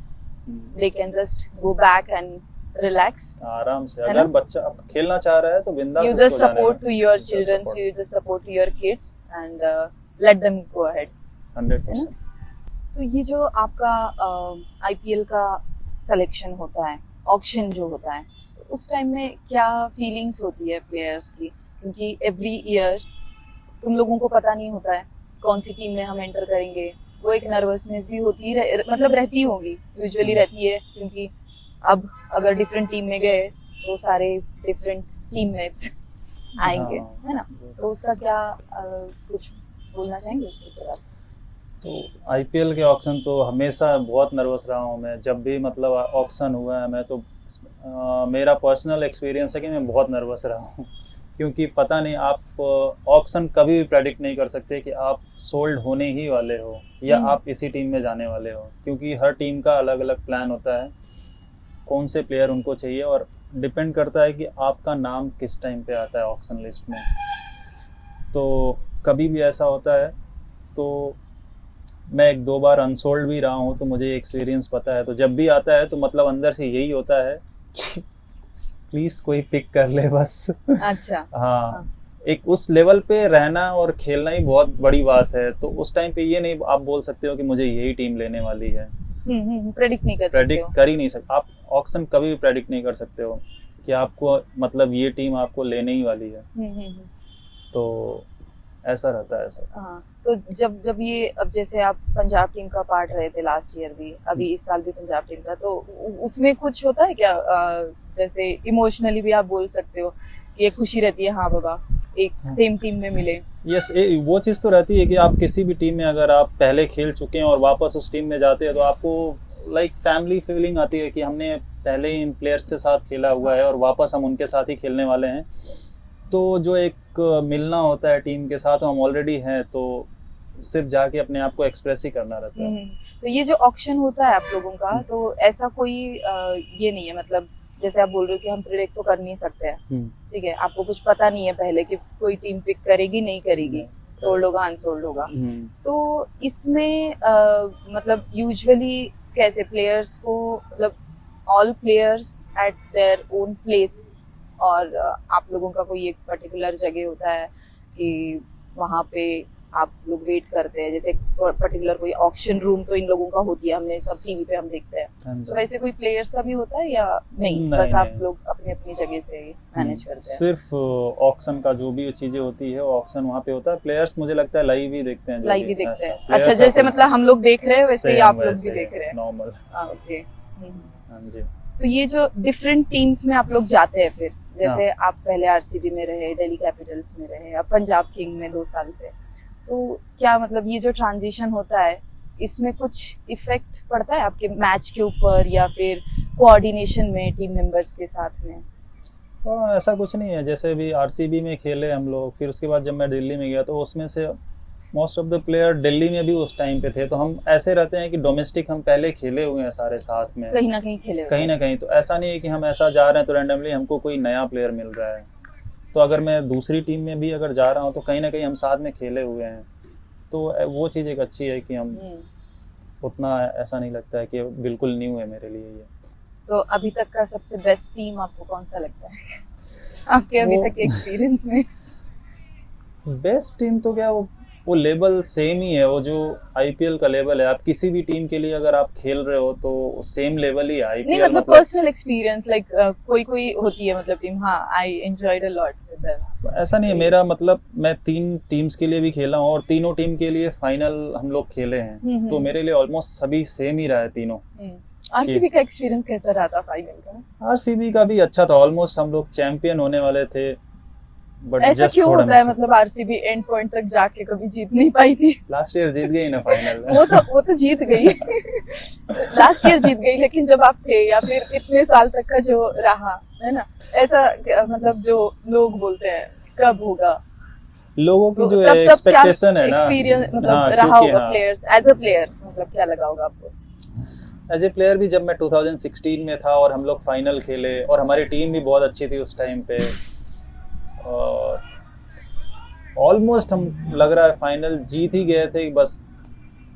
they can just go back and relax. आराम से, अगर बच्चा खेलना चाह रहा है तो बिंदास you just support to your children, you just support to your kids and let them go ahead. 100%. तो ये जो आपका IPL का सिलेक्शन होता है, ऑक्शन जो होता है, उस टाइम में क्या फीलिंग्स होती है प्लेयर्स की? क्योंकि एवरी ईयर तुम लोगों को पता नहीं होता है कौन सी टीम में हम एंटर करेंगे, वो एक नर्वसनेस भी होती है, मतलब रहती होगी, यूजुअली रहती है, क्योंकि अब अगर डिफरेंट टीम में गए तो सारे डिफरेंट टीममेट्स आएंगे, है ना। तो उसका क्या कुछ बोलना चाहेंगे इसके ऊपर? तो IPL के ऑक्शन तो हमेशा बहुत नर्वस रहा हूँ मैं, जब भी मतलब ऑक्शन हुआ है, मैं तो मेरा पर्सनल एक्सपीरियंस है कि मैं बहुत नर्वस रहा हूँ, क्योंकि पता नहीं, आप ऑक्शन कभी भी प्रेडिक्ट नहीं कर सकते कि आप सोल्ड होने ही वाले हो या आप इसी टीम में जाने वाले हो, क्योंकि हर टीम का अलग अलग प्लान होता है, कौन से प्लेयर उनको चाहिए, और डिपेंड करता है कि आपका नाम किस टाइम पे आता है ऑक्शन लिस्ट में। तो कभी भी ऐसा होता है, तो मैं 1-2 बार अनसोल्ड भी रहा हूँ, तो मुझे एक्सपीरियंस पता है। तो जब भी आता है तो मतलब अंदर से यही होता है कि प्लीज कोई पिक कर ले बस। अच्छा। हाँ, एक उस लेवल पे रहना और खेलना ही बहुत बड़ी बात है। तो उस टाइम पे ये नहीं आप बोल सकते हो कि मुझे यही टीम लेने वाली है। प्रेडिक्ट नहीं कर सकते हो। प्रेडिक्ट कर ही नहीं सकते आप, ऑक्शन कभी भी प्रेडिक्ट नहीं कर सकते हो कि आपको मतलब ये टीम आपको लेने ही वाली है। तो ऐसा रहता है सर। हाँ, तो जब ये अब जैसे आप पंजाब टीम का पार्ट रहे थे लास्ट ईयर भी, अभी इस साल भी पंजाब टीम का, तो उसमें कुछ होता है क्या? जैसे इमोशनली भी आप बोल सकते हो कि ये खुशी रहती है, हाँ बाबा एक सेम टीम में मिले। यस, वो चीज़ तो रहती है कि आप किसी भी टीम में अगर आप पहले खेल चुके हैं और वापस उस टीम में जाते हैं तो आपको लाइक फैमिली फीलिंग आती है कि हमने पहले ही इन प्लेयर्स के साथ खेला हुआ है और वापस हम उनके साथ ही खेलने वाले हैं। तो जो एक मिलना होता है टीम के साथ, हम ऑलरेडी हैं, तो सिर्फ जाके अपने आप को एक्सप्रेस ही करना रहता है। तो ये जो ऑक्शन होता है आप लोगों का, तो ऐसा कोई ये नहीं है, मतलब जैसे आप बोल रहे हो कि हम प्रेडिक्ट तो कर नहीं सकते हैं, ठीक है, आपको कुछ पता नहीं है पहले कि कोई टीम पिक करेगी नहीं करेगी, सोल्ड होगा अनसोल्ड होगा। तो इसमें मतलब यूजुअली कैसे प्लेयर्स को, मतलब all players eight their own place, और आप लोगों का कोई एक पर्टिकुलर जगह होता है कि वहाँ पे आप लोग वेट करते हैं, जैसे पर्टिकुलर कोई ऑक्शन रूम तो इन लोगों का होती है, हमने सब टीवी पे हम देखते हैं, तो वैसे कोई प्लेयर्स का भी होता है या नहीं, बस आप लोग अपनी अपनी जगह से मैनेज करते हैं? सिर्फ ऑक्शन का जो भी चीजें होती है वो ऑक्शन वहाँ पे होता है। प्लेयर्स मुझे लगता है लाइव ही देखते हैं। लाइव ही देखते हैं, अच्छा, जैसे मतलब हम लोग देख रहे हैं वैसे ही आप लोग भी देख रहे हैं, नॉर्मल। ओके। हाँ जी। तो ये जो डिफरेंट टीम्स में आप लोग जाते हैं, फिर जैसे आप पहले आरसीबी में रहे, दिल्ली कैपिटल्स में रहे, अब पंजाब किंग में 2 साल से, तो क्या मतलब ये जो ट्रांजिशन होता है इसमें कुछ इफेक्ट पड़ता है आपके मैच के ऊपर या फिर कोऑर्डिनेशन में टीम मेंबर्स के साथ में? तो ऐसा कुछ नहीं है, जैसे भी आरसीबी में खेले हम लोग, फिर उसके बाद जब मैं दिल्ली में गया तो उसमें से most of the player Delhi में भी उस टाइम पे थे, तो हम ऐसे रहते हैं कि डोमेस्टिक हम पहले खेले हुए हैं सारे साथ में, कहीं ना कहीं खेले हुए, कहीं ना कहीं। तो ऐसा नहीं है कि हम ऐसा जा रहे हैं तो रैंडमली हमको कोई नया प्लेयर मिल रहा है। तो अगर मैं दूसरी टीम में भी अगर जा रहा हूँ तो कहीं ना कहीं हम साथ में खेले हुए हैं, तो वो चीज़ एक अच्छी है कि हम उतना ऐसा नहीं लगता है कि बिल्कुल न्यू है मेरे लिए ये। तो अभी तक का सबसे बेस्ट टीम आपको कौन सा लगता है आपके अभी तक के एक्सपीरियंस में? बेस्ट टीम तो क्या, वो लेवल सेम ही है, वो जो आईपीएल का लेवल है। आप किसी भी टीम के लिए अगर आप खेल रहे हो तो सेम लेवल ही है आईपीएल। नहीं मतलब पर्सनल एक्सपीरियंस, लाइक कोई होती है मतलब टीम, हाँ I enjoyed a lot with them. ऐसा नहीं है मेरा, मतलब मैं 3 टीम्स के लिए भी खेला हूँ और तीनों टीम के लिए फाइनल हम लोग खेले हैं, तो मेरे लिए ऑलमोस्ट सभी सेम ही रहा है तीनों। आरसीबी का एक्सपीरियंस कैसा रहा था फाइनल का? आरसीबी का भी अच्छा था, ऑलमोस्ट हम लोग चैंपियन होने वाले थे, बट ऐसा क्यों होता है, मतलब आरसीबी एंड पॉइंट तक जाके कभी जीत नहीं पाई थी? लास्ट ईयर जीत गई ना फाइनल वो तो जीत गई लास्ट ईयर जीत गई, लेकिन जब आप थे या फिर इतने साल तक का जो रहा है ना, ऐसा मतलब जो लोग बोलते हैं कब होगा, लोगों की जो एक्सपेक्टेशन है ना, एक्सपीरियंस मतलब रहा होगा प्लेयर्स, एज अ प्लेयर मतलब क्या लगा होगा आपको? एज ए प्लेयर भी जब मैं 2016 में था और हम लोग फाइनल खेले और हमारी टीम भी बहुत अच्छी थी उस टाइम पे, और ऑलमोस्ट हम लग रहा है फाइनल जीत ही गए थे, बस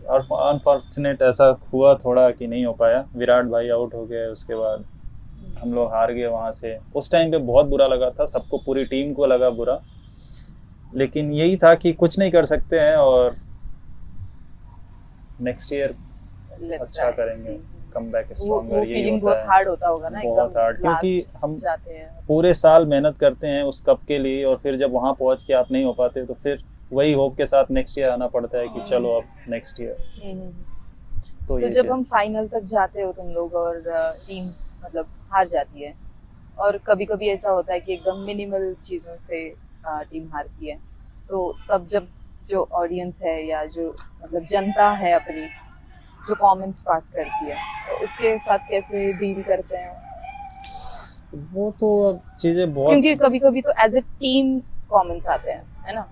अनफॉर्चुनेट ऐसा हुआ थोड़ा कि नहीं हो पाया, विराट भाई आउट हो गए, उसके बाद हम लोग हार गए वहाँ से। उस टाइम पे बहुत बुरा लगा था सबको, पूरी टीम को लगा बुरा, लेकिन यही था कि कुछ नहीं कर सकते हैं और नेक्स्ट ईयर अच्छा करेंगे, कम बैक स्ट्रॉन्गर। ये फीलिंग बहुत हार्ड होता होगा ना, बहुत हार्ड, क्योंकि हम जाते हैं पूरे साल मेहनत करते हैं उस कप के लिए और फिर जब वहाँ पहुँच के आप नहीं हो पाते तो फिर वही होप के साथ नेक्स्ट ईयर आना पड़ता है कि चलो अब नेक्स्ट ईयर। तो जब हम फाइनल तक जाते हो तुम लोग और टीम मतलब हार जाती है, और कभी कभी ऐसा होता है कि एकदम मिनिमल चीज़ों से टीम हारती है, तो तब जब जो ऑडियंस है या जो मतलब जनता है अपनी जो कमेंट्स पास करती है, तो उसके साथ कैसे डील करते हैं? वो तो अब चीजें बहुत, क्योंकि कभी कभी तो एज ए टीम कमेंट्स आते हैं, है ना?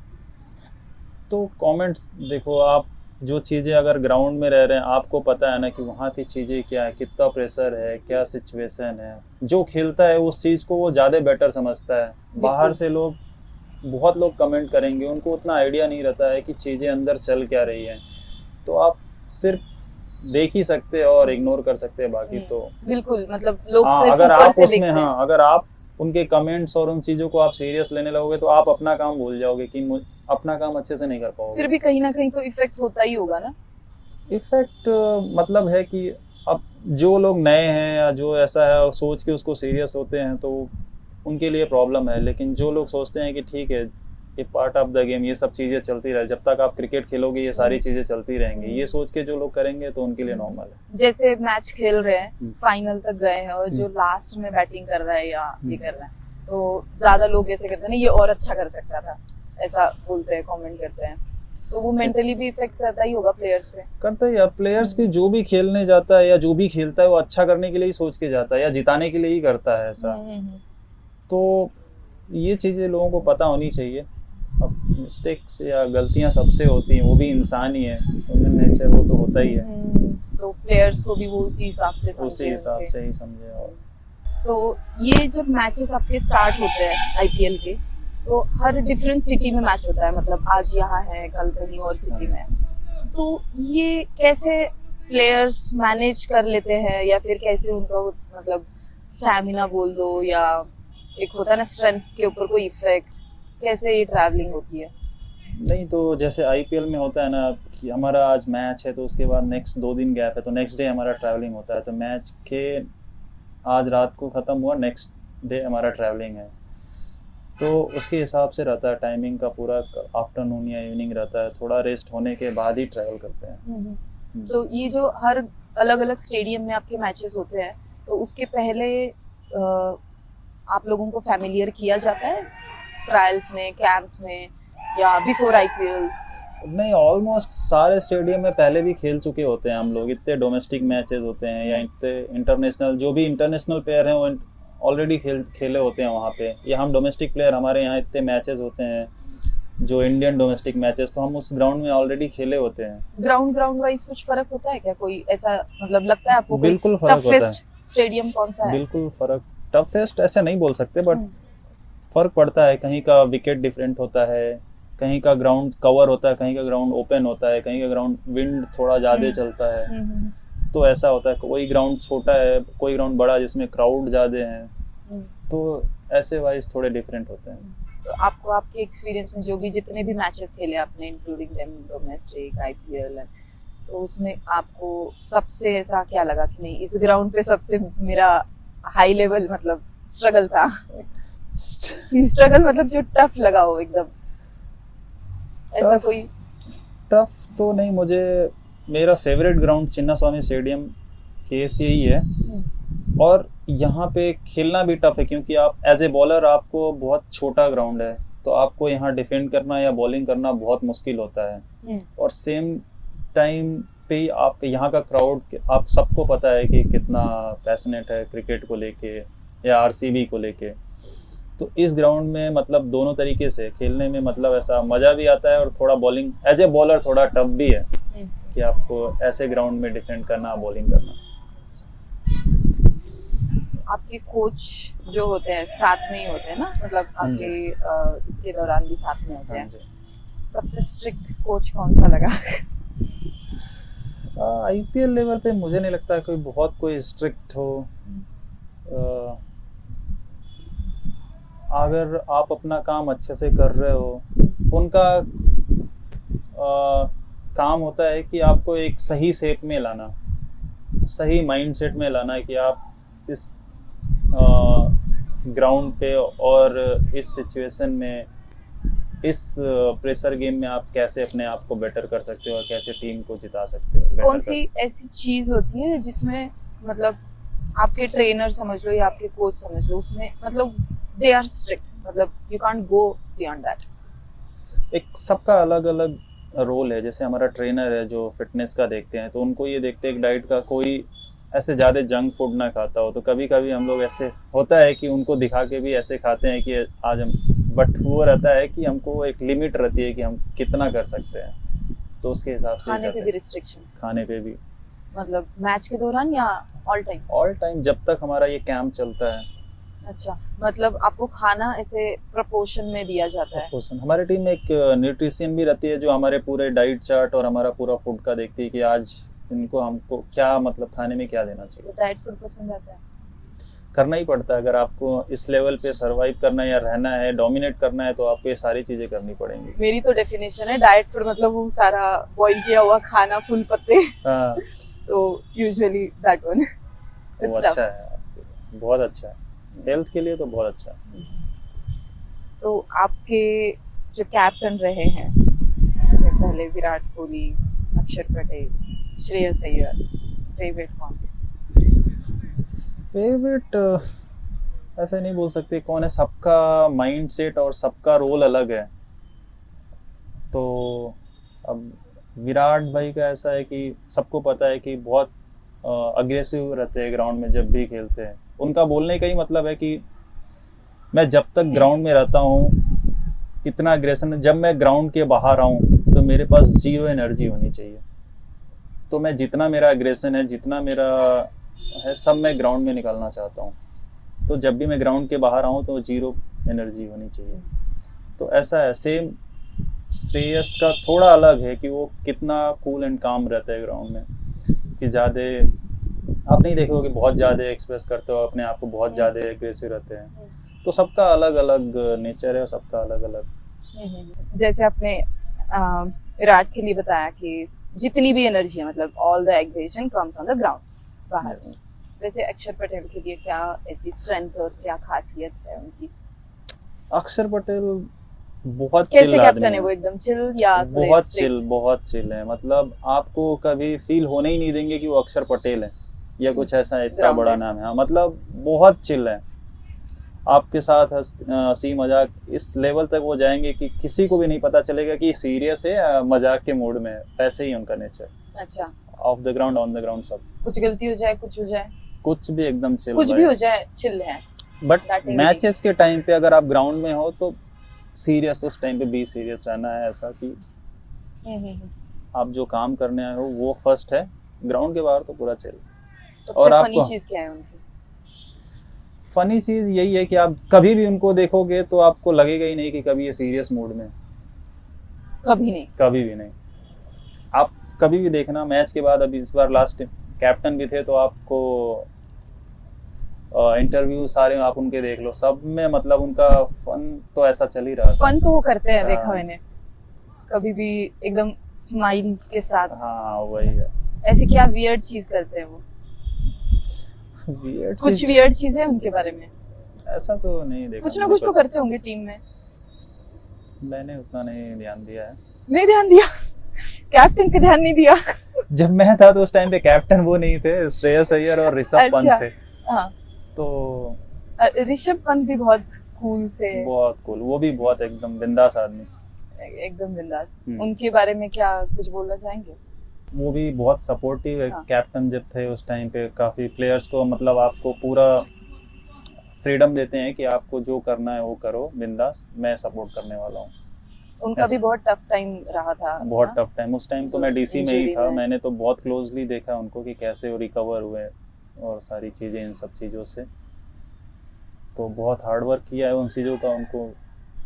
तो कमेंट्स देखो, आप जो चीज़ें अगर ग्राउंड में रह रहे हैं आपको पता है ना कि वहाँ की चीज़ें क्या है, कितना प्रेशर है, क्या सिचुएशन है। जो खेलता है उस चीज़ को वो ज़्यादा बेटर समझता है। बाहर से लोग, बहुत लोग कमेंट करेंगे, उनको उतना आइडिया नहीं रहता है कि चीज़ें अंदर चल क्या रही है। तो आप सिर्फ देख ही सकते हैं और इग्नोर कर सकते हैं, बाकी तो बिल्कुल, मतलब लोग हाँ, सिर्फ अगर ऊपर आप से उसमें देखते हैं। हाँ अगर आप उनके कमेंट्स और उन चीजों को आप सीरियस लेने लगोगे तो आप अपना काम भूल जाओगे कि अपना काम अच्छे से नहीं कर फिर पाओगे। भी कहीं ना कहीं तो इफेक्ट होता ही होगा ना। इफेक्ट मतलब है कि अब जो लोग नए हैं या जो ऐसा है और सोच के उसको सीरियस होते हैं तो उनके लिए प्रॉब्लम है, लेकिन जो लोग सोचते हैं कि ठीक है ये पार्ट ऑफ द गेम, ये सब चीजें चलती रहे, जब तक आप क्रिकेट खेलोगे ये सारी चीजें चलती रहेंगी, ये सोच के जो लोग करेंगे तो उनके लिए नॉर्मल है। जैसे मैच खेल रहे हैं, फाइनल तक गए हैं और जो लास्ट में बैटिंग कर रहा है या ये कर रहा है, तो ज्यादा लोग ऐसे करते हैं ना, ये और अच्छा कर सकता था, ऐसा बोलते हैं, कमेंट करते हैं, तो वो मेंटली भी इफेक्ट करता ही होगा प्लेयर्स पे। करता ही है। प्लेयर्स भी जो भी खेलने जाता है या जो भी खेलता है वो अच्छा करने के लिए ही सोच के जाता है या जिताने के लिए ही करता है ऐसा। तो ये चीजें लोगों को पता होनी चाहिए। अब मिस्टेक्स या गलतियां सबसे होती हैं, वो भी इंसान ही है, ह्यूमन नेचर, वो तो होता ही है। तो प्लेयर्स को भी वो उसी हिसाब से उसी हिसाब से ही समझे। और तो ये जब मैचेस आपके स्टार्ट होते हैं आईपीएल के, तो हर डिफरेंट सिटी में मैच होता है, मतलब आज यहाँ है, कल कहीं और सिटी में है, तो ये कैसे प्लेयर्स मैनेज कर लेते हैं, या फिर कैसे उनका मतलब स्टैमिना बोल दो, या एक होता है ना स्ट्रेंथ के ऊपर कोई इफेक्ट, कैसे ये ट्रैवलिंग होती है? नहीं, तो जैसे आईपीएल में होता है ना कि हमारा आज मैच है तो उसके बाद नेक्स्ट 2 दिन गैप है, तो नेक्स्ट डे हमारा ट्रैवलिंग होता है, तो मैच के आज रात को ख़त्म हुआ, नेक्स्ट डे हमारा ट्रैवलिंग है, तो उसके हिसाब से रहता है टाइमिंग का, पूरा आफ्टरनून या इवनिंग रहता है, थोड़ा रेस्ट होने के बाद ही ट्रैवल करते हैं। तो ये जो हर अलग अलग स्टेडियम में आपके मैचेस होते हैं, तो उसके पहले आप लोगों को फैमिलियर किया जाता है ट्रायल्स में, कैंप्स में, या बिफोर आईपीएल? नहीं, ऑलमोस्ट सारे स्टेडियम में पहले भी खेल चुके होते हैं हम लोग, इतने डोमेस्टिक मैचेस होते हैं या इतने इंटरनेशनल, जो भी इंटरनेशनल प्लेयर हैं वो ऑलरेडी खेले होते हैं वहाँ पे, या हम डोमेस्टिक प्लेयर, हमारे यहाँ इतने मैचेस होते हैं जो इंडियन डोमेस्टिक मैचेस, तो हम उस ग्राउंड में ऑलरेडी खेले होते हैं। ग्राउंड वाइज कुछ फर्क होता है क्या, कोई ऐसा मतलब लगता है आपको? बिल्कुल फर्क होता है। स्टेडियम कौन सा है? बिल्कुल फर्क, टफेस्ट ऐसे नहीं बोल सकते, बट फर्क पड़ता है। कहीं का विकेट डिफरेंट होता है, कहीं का ग्राउंड कवर होता है, कहीं का ग्राउंड ओपन होता है, कहीं का ग्राउंड विंड थोड़ा ज्यादा चलता है, तो ऐसा होता है। कोई ग्राउंड छोटा है, कोई ग्राउंड बड़ा जिसमें क्राउड ज्यादा है, तो ऐसे वाइज थोड़े डिफरेंट होते हैं। तो आपको आपके एक्सपीरियंस में जो भी जितने भी मैचेस खेले आपने, इंक्लूडिंग डोमेस्टिक, आईपीएल, तो उसमें आपको सबसे ऐसा क्या लगा कि नहीं, इस ग्राउंड पे सबसे मेरा हाई लेवल मतलब स्ट्रगल था? स्ट्रगल मतलब जो टफ लगा हो एकदम, ऐसा कोई? टफ तो नहीं, मुझे मेरा favourite ground Chinnaswamy stadium case यही है, और यहाँ पे खेलना भी टफ है क्योंकि आप एज ए बॉलर, आपको बहुत छोटा ग्राउंड है, तो आपको यहाँ डिफेंड करना या बॉलिंग करना बहुत मुश्किल होता है, और सेम टाइम पे आप यहाँ का क्राउड, आप सबको पता है कि कितना पैशनेट है क्रिकेट को लेके या आरसीबी को लेके, तो इस ग्राउंड में मतलब दोनों तरीके से खेलने में मतलब ऐसा मजा भी आता है, और थोड़ा बॉलिंग एज ए बॉलर थोड़ा टफ भी है कि आपको ऐसे ग्राउंड में डिफेंड करना, बॉलिंग करना। आपके कोच जो होते हैं साथ में ही होते हैं ना, मतलब आपके इसके दौरान भी साथ में होते हैं, सबसे स्ट्रिक्ट कोच कौन सा लगा? आईपीएल लेवल पे मुझे नहीं लगता कोई बहुत कोई स्ट्रिक्ट हो। अगर आप अपना काम अच्छे से कर रहे हो, उनका काम होता है कि आपको एक सही शेप में लाना, सही माइंडसेट में लाना, कि आप इस ग्राउंड पे और इस सिचुएशन में, इस प्रेशर गेम में आप कैसे अपने आप को बेटर कर सकते हो और कैसे टीम को जिता सकते हो। कौन सी ऐसी चीज होती है जिसमें मतलब आपके ट्रेनर समझ लो या आपके कोच समझ लो, उसमें मतलब दे आर स्ट्रिक्ट, मतलब you can't go beyond that? एक सबका अलग अलग रोल है। जैसे हमारा ट्रेनर है जो फिटनेस का देखते हैं, तो उनको ये देखते हैं कि डाइट का कोई ऐसे ज़्यादा जंक फूड ना खाता हो, तो कभी कभी हम लोग ऐसे होता है कि उनको दिखा के भी ऐसे खाते हैं कि आज हम, बट वो रहता है कि हमको एक लिमिट रहती है कि हम कितना कर सकते हैं, तो उसके हिसाब से खाने पे भी रिस्ट्रिक्शन? खाने पे भी मतलब मैच के दौरान या ऑल टाइम? ऑल टाइम, जब तक हमारा ये कैंप चलता है अच्छा, मतलब आपको खाना ऐसे प्रपोर्शन में दिया जाता है? पर्सन हमारे टीम में एक न्यूट्रिशियन भी रहती है जो हमारे पूरे डाइट चार्ट और हमारा पूरा फूड का देखती है कि आज इनको हमको क्या मतलब खाने में क्या देना चाहिए। तो डाइट फूड पसंद आता है? करना ही पड़ता है, अगर आपको इस लेवल पे सरवाइव करना है या रहना है, डोमिनेट करना है, तो आपको ये सारी चीजें करनी पड़ेंगी। मेरी तो डेफिनेशन है डाइट फूड मतलब वो सारा बॉईल किया हुआ खाना, फूल पत्ते। हाँ, तो यूजुअली दैट वन वो इट्स अच्छा टफ। है, बहुत अच्छा है, हेल्थ के लिए तो बहुत अच्छा है। तो आपके जो कैप्टन रहे हैं पहले, विराट कोहली, अक्षर पटेल, श्रेयस अय्यर, फेवरेट कौन? फेवरेट ऐसे नहीं बोल सकते कौन है, सबका माइंडसेट और सबका रोल अलग है। तो अब विराट भाई का ऐसा है कि सबको पता है कि बहुत अग्रेसिव रहते हैं ग्राउंड में जब भी खेलते हैं। उनका बोलने का ही मतलब है कि मैं जब तक ग्राउंड में रहता हूँ इतना अग्रेशन है, जब मैं ग्राउंड के बाहर आऊँ तो मेरे पास जीरो एनर्जी होनी चाहिए। तो मैं जितना मेरा अग्रेशन है, जितना मेरा है, सब मैं ग्राउंड में निकालना चाहता हूँ। तो जब भी मैं ग्राउंड के बाहर आऊँ तो जीरो एनर्जी होनी चाहिए। तो ऐसा है। सेम श्रेयस का थोड़ा अलग है कि वो कितना कूल एंड काम रहता है ग्राउंड में, कि ज़्यादा आप नहीं देखोगे बहुत ज़्यादा एक्सप्रेस करते हो अपने आप को, बहुत ज़्यादा एग्रेसिव रहते हैं। तो सबका अलग अलग नेचर है और सबका अलग अलग। जैसे आपने विराट के लिए बताया कि जितनी भी एनर्जी है मतलब all the aggression comes on the ground बाहर Yes. में। वैसे अक्षर पटेल के लिए क्या ऐसी स्ट्रेंथ और क्या खासियत है उनकी? अक्षर पटेल बहुत कैसे चिल कैप्टन आदमी है वो, है, एकदम चिल या थोड़े बहुत strict? चिल, बहुत चिल है। मतलब आपको कभी फील होने ही नहीं देंगे कि वो अक्षर पटेल है या कुछ ऐसा इतना Grounded. बड़ा नाम है। हाँ, मतलब बहुत चिल है, आपके साथ हंसी मजाक इस लेवल तक वो जाएंगे कि किसी को भी नहीं पता चलेगा कि सीरियस है या मजाक के मूड में है। वैसे ही उनका नेचर, अच्छा, of the ground on the ground सब। कुछ गलती हो जाए, कुछ हो जाए, कुछ भी एकदम चिल कुछ भी हो जाए, चिल है। बट That really- मैचेस के टाइम पे अगर आप ग्राउंड में हो तो सीरियस, उस टाइम पे भी सीरियस रहना है। ऐसा कि आप जो काम करने आए हो वो फर्स्ट है, ग्राउंड के बाहर तो पूरा चिल। सबसे और फनी आपको चीज क्या है उनकी? फनी चीज यही है कि आप कभी भी उनको देखोगे तो आपको लगेगा ही नहीं कि कभी ये सीरियस मूड में। कभी नहीं। कभी भी नहीं। आप कभी भी देखना मैच के बाद, अभी इस बार लास्ट कैप्टन भी थे तो आपको इंटरव्यू सारे आप उनके देख लो, सब में मतलब उनका फन तो ऐसा चल ही रहा था। फन तो वो करते हैं, देखा हाँ। मैंने। कभी भी एकदम स्माइल के साथ। हाँ वही है। ऐसे क्या वियर्ड चीज करते हैं वो? Weird कुछ चीज- वियर्ड चीज है उनके बारे में? ऐसा तो नहीं देखा कुछ ना मैंने, कुछ तो पर करते होंगे टीम में। मैंने उतना नहीं ध्यान दिया है। नहीं ध्यान दिया? कैप्टन पे ध्यान नहीं दिया? जब मैं था तो उस टाइम पे कैप्टन वो नहीं थे, श्रेयस अय्यर और ऋषभ पंत अच्छा। थे। हाँ, तो ऋषभ पंत भी बहुत कूल से, बहुत कूल, वो भी बहुत एकदम बिंदास आदमी। एकदम बिंदास। हम्म। उनके बारे में क्या कुछ बोलना चाहेंगे? वो भी बहुत सपोर्टिव है। हाँ। कैप्टन जब थे उस टाइम पे काफी प्लेयर्स को मतलब आपको पूरा फ्रीडम देते हैं कि आपको जो करना है वो करो बिंदास, मैं सपोर्ट करने वाला हूँ। उनका भी बहुत टफ टाइम रहा था। बहुत हाँ? Tough time. उस टाइम तो मैं डीसी में ही Injury था, में। मैंने तो बहुत क्लोजली देखा उनको कि कैसे वो रिकवर हुए और सारी चीज़ें, इन सब चीज़ों से। तो बहुत हार्ड वर्क किया है उन चीज़ों का उनको।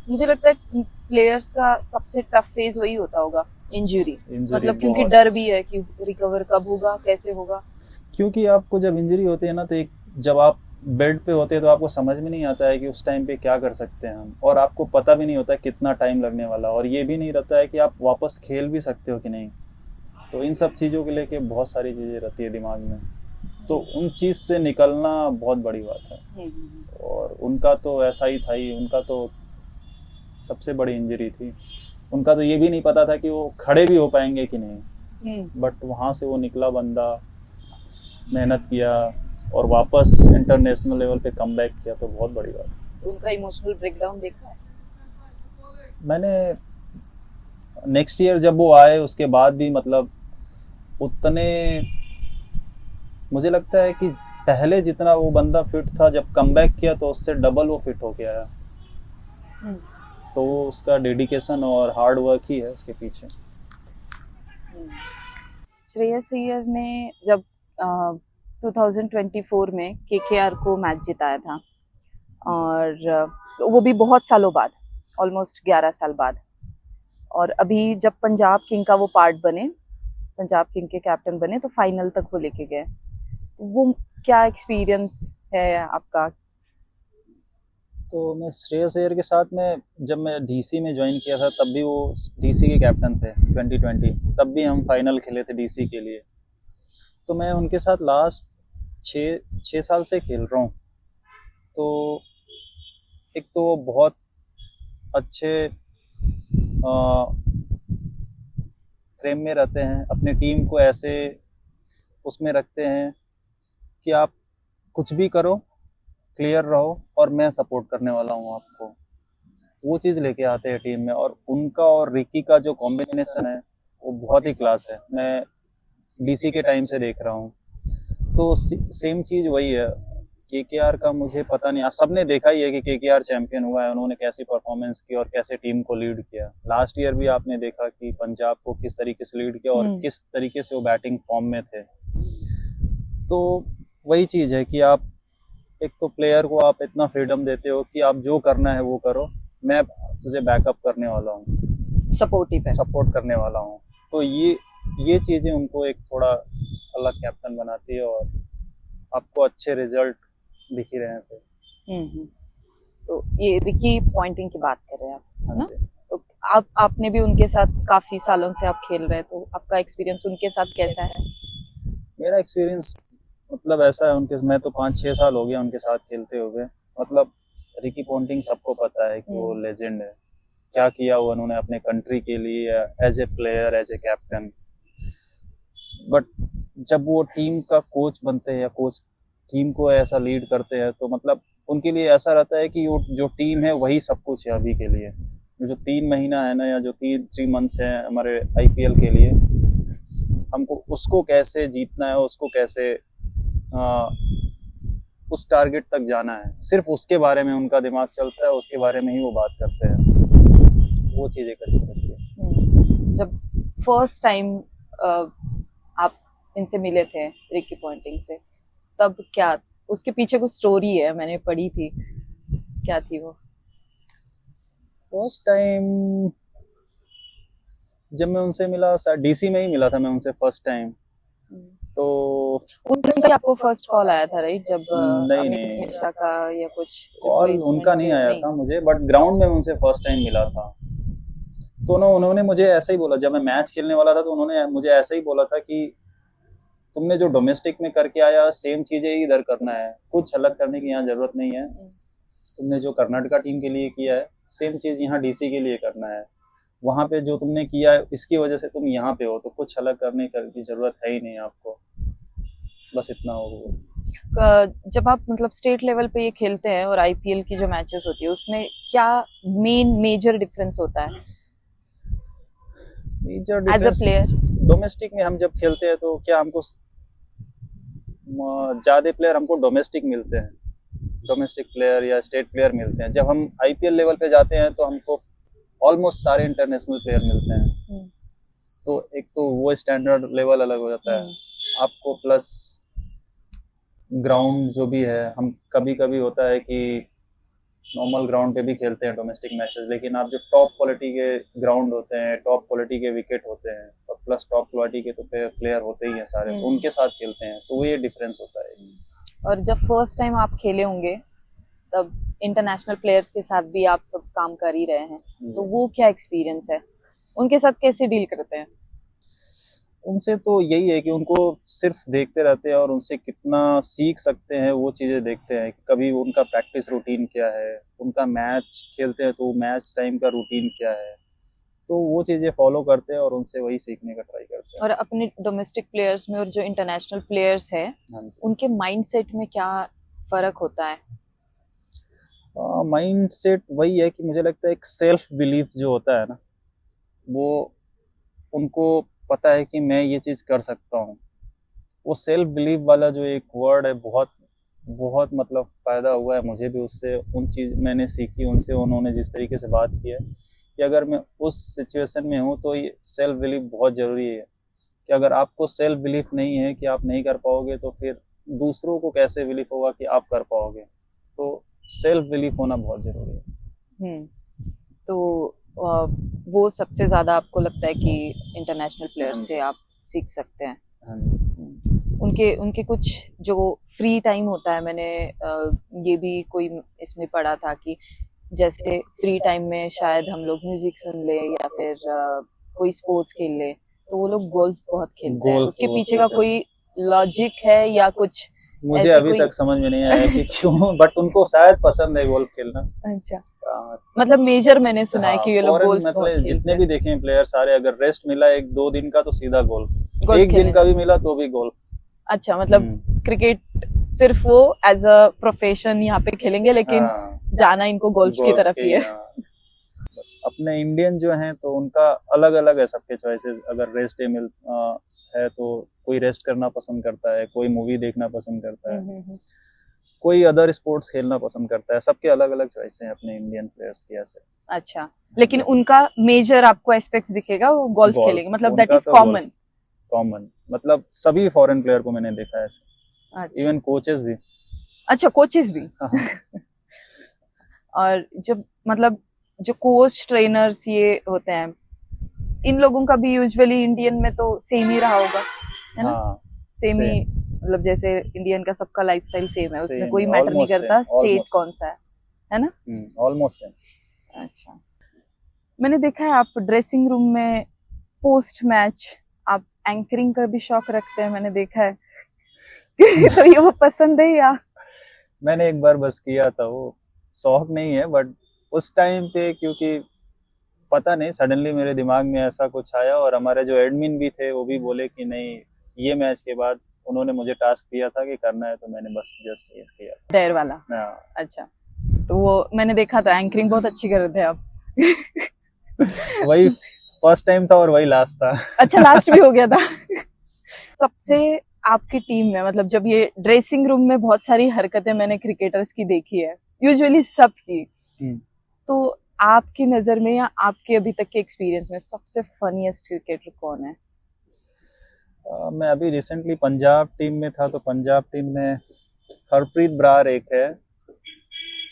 मुझे लगता है प्लेयर्स का सबसे टफ फेज वही होता होगा, इंजरी। Injury मतलब क्योंकि बहुत। डर भी है कि रिकवर कब होगा, कैसे होगा। क्योंकि आपको जब इंजरी होती है ना तो एक, जब आप बेड पे होते हैं तो आपको समझ में नहीं आता है कि उस टाइम पे क्या कर सकते हैं हम, और आपको पता भी नहीं होता कितना टाइम लगने वाला, और ये भी नहीं रहता है कि आप वापस खेल भी सकते हो कि नहीं। तो इन सब चीज़ों के लेके बहुत सारी चीज़ें रहती है दिमाग में, तो उन चीज़ से निकलना बहुत बड़ी बात है। और उनका तो ऐसा ही था ही, उनका तो सबसे बड़ी इंजरी थी। उनका तो ये भी नहीं पता था कि वो खड़े भी हो पाएंगे कि नहीं, बट वहाँ से वो निकला बंदा, मेहनत किया और वापस इंटरनेशनल लेवल पे कमबैक किया, तो बहुत बड़ी बात है। उनका इमोशनल ब्रेकडाउन देखा है? मैंने नेक्स्ट ईयर जब वो आए उसके बाद भी मतलब उतने, मुझे लगता है कि पहले जितना वो बंदा फिट था, जब कमबैक किया तो उससे डबल वो फिट हो गया है। तो वो उसका डेडिकेशन और हार्ड वर्क ही है उसके पीछे। श्रेयस अय्यर ने जब 2024 में केकेआर को मैच जिताया था, और वो भी बहुत सालों बाद, ऑलमोस्ट 11 साल बाद। और अभी जब पंजाब किंग का वो पार्ट बने, पंजाब किंग के कैप्टन बने, तो फाइनल तक वो लेके गए। तो वो क्या एक्सपीरियंस है आपका? तो मैं श्रेयस अय्यर के साथ में जब मैं डीसी में ज्वाइन किया था तब भी वो डीसी के कैप्टन थे 2020, तब भी हम फाइनल खेले थे डीसी के लिए। तो मैं उनके साथ लास्ट 6 साल से खेल रहा हूँ। तो एक तो वो बहुत अच्छे फ्रेम में रहते हैं, अपने टीम को ऐसे उसमें रखते हैं कि आप कुछ भी करो, क्लियर रहो और मैं सपोर्ट करने वाला हूँ आपको। वो चीज़ लेके आते हैं टीम में। और उनका और रिकी का जो कॉम्बिनेशन है वो बहुत ही क्लास है। मैं डीसी के टाइम से देख रहा हूँ। तो सेम चीज़ वही है। केकेआर का मुझे पता नहीं, आप सबने देखा ही है कि केकेआर चैंपियन हुआ है, उन्होंने कैसी परफॉर्मेंस की और कैसे टीम को लीड किया। लास्ट ईयर भी आपने देखा कि पंजाब को किस तरीके से लीड किया और किस तरीके से वो बैटिंग फॉर्म में थे। तो वही चीज़ है कि आप एक तो प्लेयर को आप इतना फ्रीडम देते हो कि आप जो करना है वो करो, मैं तुझे बैकअप करने वाला हूँ, सपोर्ट करने वाला हूँ। तो ये चीज़ें उनको एक थोड़ा अलग कैप्टन बनाती है और आपको अच्छे रिजल्ट दिख ही रहे थे। तो ये रिकी पॉइंटिंग की बात कर रहे हैं आप, है ना? तो आपने भी उनके साथ काफी सालों से आप खेल रहे हैं, तो आपका एक्सपीरियंस उनके साथ कैसा है? मेरा एक्सपीरियंस मतलब ऐसा है उनके, मैं तो 5-6 साल हो गया उनके साथ खेलते हुए। मतलब रिकी पॉन्टिंग सबको पता है कि वो लेजेंड है, क्या किया हुआ उन्होंने अपने कंट्री के लिए as a player, as a captain. But जब वो टीम का कोच बनते हैं या कोच टीम को ऐसा लीड करते हैं तो मतलब उनके लिए ऐसा रहता है कि जो टीम है वही सब कुछ है अभी के लिए। जो 3 महीना है ना, या जो 3 मंथ्स हैं हमारे आईपीएल के लिए, हमको उसको कैसे जीतना है, उसको कैसे उस टारगेट तक जाना है, सिर्फ उसके बारे में उनका दिमाग चलता है, उसके बारे में ही वो बात करते हैं। वो चीज़ एक अच्छी लगती है। जब फर्स्ट टाइम आप इनसे मिले थे रिकी पॉन्टिंग से, तब क्या उसके पीछे कुछ स्टोरी है, मैंने पढ़ी थी, क्या थी वो? फर्स्ट टाइम जब मैं उनसे मिला, डीसी में ही मिला था मैं उनसे फर्स्ट टाइम। तो उनका आपको फर्स्ट कॉल आया था, राइट? जब नहीं का या कुछ कॉल उनका नहीं आया था मुझे, बट ग्राउंड में उनसे फर्स्ट टाइम मिला था। तो उन्होंने मुझे ऐसा ही बोला, जब मैं मैच खेलने वाला था तो उन्होंने मुझे ऐसा ही बोला था कि तुमने जो डोमेस्टिक में करके आया सेम चीजें ही इधर करना है, कुछ अलग करने की यहाँ जरूरत नहीं है। तुमने जो कर्नाटका टीम के लिए किया है सेम चीज यहाँ डीसी के लिए करना है। वहां पे जो तुमने किया है इसकी वजह से तुम यहाँ पे हो, तो कुछ अलग करने की जरूरत है ही नहीं आपको। बस इतना हो। जब आप मतलब स्टेट लेवल पे ये खेलते हैं और आईपीएल की जो मैचेस होती है उसमें क्या मेजर डिफरेंस होता है एज अ प्लेयर? डोमेस्टिक में हम जब खेलते हैं तो क्या हमको ज्यादा प्लेयर हमको डोमेस्टिक मिलते हैं, डोमेस्टिक प्लेयर या स्टेट प्लेयर मिलते हैं। जब हम आईपीएल लेवल पे जाते हैं तो हमको ऑलमोस्ट सारे इंटरनेशनल प्लेयर मिलते हैं। तो एक तो वो स्टैंडर्ड लेवल अलग हो जाता है आपको, प्लस ग्राउंड जो भी है, हम कभी कभी होता है कि नॉर्मल ग्राउंड पे भी खेलते हैं डोमेस्टिक मैचेस, लेकिन आप जो टॉप क्वालिटी के ग्राउंड होते हैं, टॉप क्वालिटी के विकेट होते हैं और प्लस टॉप क्वालिटी के तो प्लेयर होते ही हैं सारे, तो उनके साथ खेलते हैं, तो ये डिफरेंस होता है। और जब फर्स्ट टाइम आप खेले होंगे तब इंटरनेशनल प्लेयर्स के साथ भी आप तब काम कर ही रहे हैं, तो वो क्या एक्सपीरियंस है, उनके साथ कैसे डील करते हैं? उनसे तो यही है कि उनको सिर्फ देखते रहते हैं और उनसे कितना सीख सकते हैं वो चीज़ें देखते हैं। कभी उनका प्रैक्टिस रूटीन क्या है, उनका मैच खेलते हैं तो मैच टाइम का रूटीन क्या है, तो वो चीज़ें फॉलो करते हैं और उनसे वही सीखने का ट्राई करते हैं। और अपने डोमेस्टिक प्लेयर्स में और जो इंटरनेशनल प्लेयर्स हैं उनके माइंडसेट में क्या फर्क होता है? माइंडसेट वही है कि मुझे लगता है एक सेल्फ बिलीफ जो होता है ना, वो उनको पता है कि मैं ये चीज़ कर सकता हूँ। वो सेल्फ बिलीव वाला जो एक वर्ड है, बहुत बहुत मतलब फ़ायदा हुआ है मुझे भी उससे। उन चीज़ मैंने सीखी उनसे, उन्होंने जिस तरीके से बात की है कि अगर मैं उस सिचुएशन में हूँ तो ये सेल्फ बिलीव बहुत ज़रूरी है। कि अगर आपको सेल्फ बिलीफ नहीं है कि आप नहीं कर पाओगे तो फिर दूसरों को कैसे बिलीव होगा कि आप कर पाओगे। तो सेल्फ बिलीफ होना बहुत जरूरी है। तो वो सबसे ज्यादा आपको लगता है कि इंटरनेशनल प्लेयर से आप सीख सकते हैं? उनके उनके कुछ जो फ्री टाइम होता है, मैंने ये भी कोई इसमें पढ़ा था कि जैसे फ्री टाइम में शायद हम लोग म्यूजिक सुन ले या फिर कोई स्पोर्ट्स खेल ले, तो वो लोग गोल्फ बहुत खेलते हैं। उसके पीछे का कोई लॉजिक है या कुछ? मुझे अभी तक समझ में नहीं आया कि क्यों, बट उनको शायद पसंद है गोल्फ खेलना। अच्छा, मतलब मेजर मैंने सुना है कि ये लोग गोल्फ मतलब जितने भी देखे हैं प्लेयर सारे, अगर रेस्ट मिला 1-2 दिन का तो सीधा गोल्फ, एक दिन का भी मिला तो भी गोल्फ। अच्छा, मतलब क्रिकेट सिर्फ वो एज अ प्रोफेशन यहाँ पे खेलेंगे, लेकिन जाना इनको गोल्फ की तरफ ही है। अपने इंडियन जो हैं तो उनका अलग अलग है सबके चॉइसेस। अगर रेस्ट डे है तो कोई रेस्ट करना पसंद करता है, कोई मूवी देखना पसंद करता है, कोई अदर स्पोर्ट्स खेलना पसंद करता है। सबके अलग अलग चॉइस हैं अपने इंडियन प्लेयर्स की ऐसे। अच्छा, लेकिन उनका मेजर आपको एस्पेक्ट्स दिखेगा वो गोल्फ खेलेंगे, मतलब दैट इज कॉमन। मतलब सभी फॉरेन प्लेयर को मैंने देखा है ऐसे। अच्छा। इवन कोचेस भी। अच्छा, कोचेस भी। और जब मतलब जो कोच ट्रेनर्स ये होते हैं, इन लोगों का भी यूजुअली इंडियन में तो सेम ही रहा होगा, है ना? सेम ही, मतलब जैसे इंडियन का सबका लाइफस्टाइल सेम है, उसमें कोई मैटर नहीं करता स्टेट कौन सा है ना? Almost same. अच्छा, मैंने देखा है आप ड्रेसिंग रूम में पोस्ट मैच आप एंकरिंग का भी शौक रखते हैं, मैंने देखा है। तो ये वो पसंद है या? मैंने एक बार बस किया था, वो शौक नहीं है, बट उस टाइम पे क्योंकि पता नहीं सडनली मेरे दिमाग में ऐसा कुछ आया, और हमारे जो एडमिन भी थे वो भी बोले कि नहीं, ये मैच के बाद उन्होंने मुझे टास्क दिया था कि करना है, तो मैंने बस जस्ट ये किया। डेयर वाला? अच्छा, तो वो मैंने देखा था, एंकरिंग बहुत अच्छी कर रहे थे आप। वही फर्स्ट टाइम था और वही लास्ट था। अच्छा, लास्ट भी हो गया था। सबसे आपकी टीम में, मतलब जब ये ड्रेसिंग रूम में बहुत सारी हरकतें मैंने क्रिकेटर्स की देखी है, यूजुअली सब की, तो आपकी नजर में या आपके अभी तक के एक्सपीरियंस में सबसे फनीएस्ट क्रिकेटर कौन है? मैं अभी रिसेंटली पंजाब टीम में था, तो पंजाब टीम में हरप्रीत बरार एक है,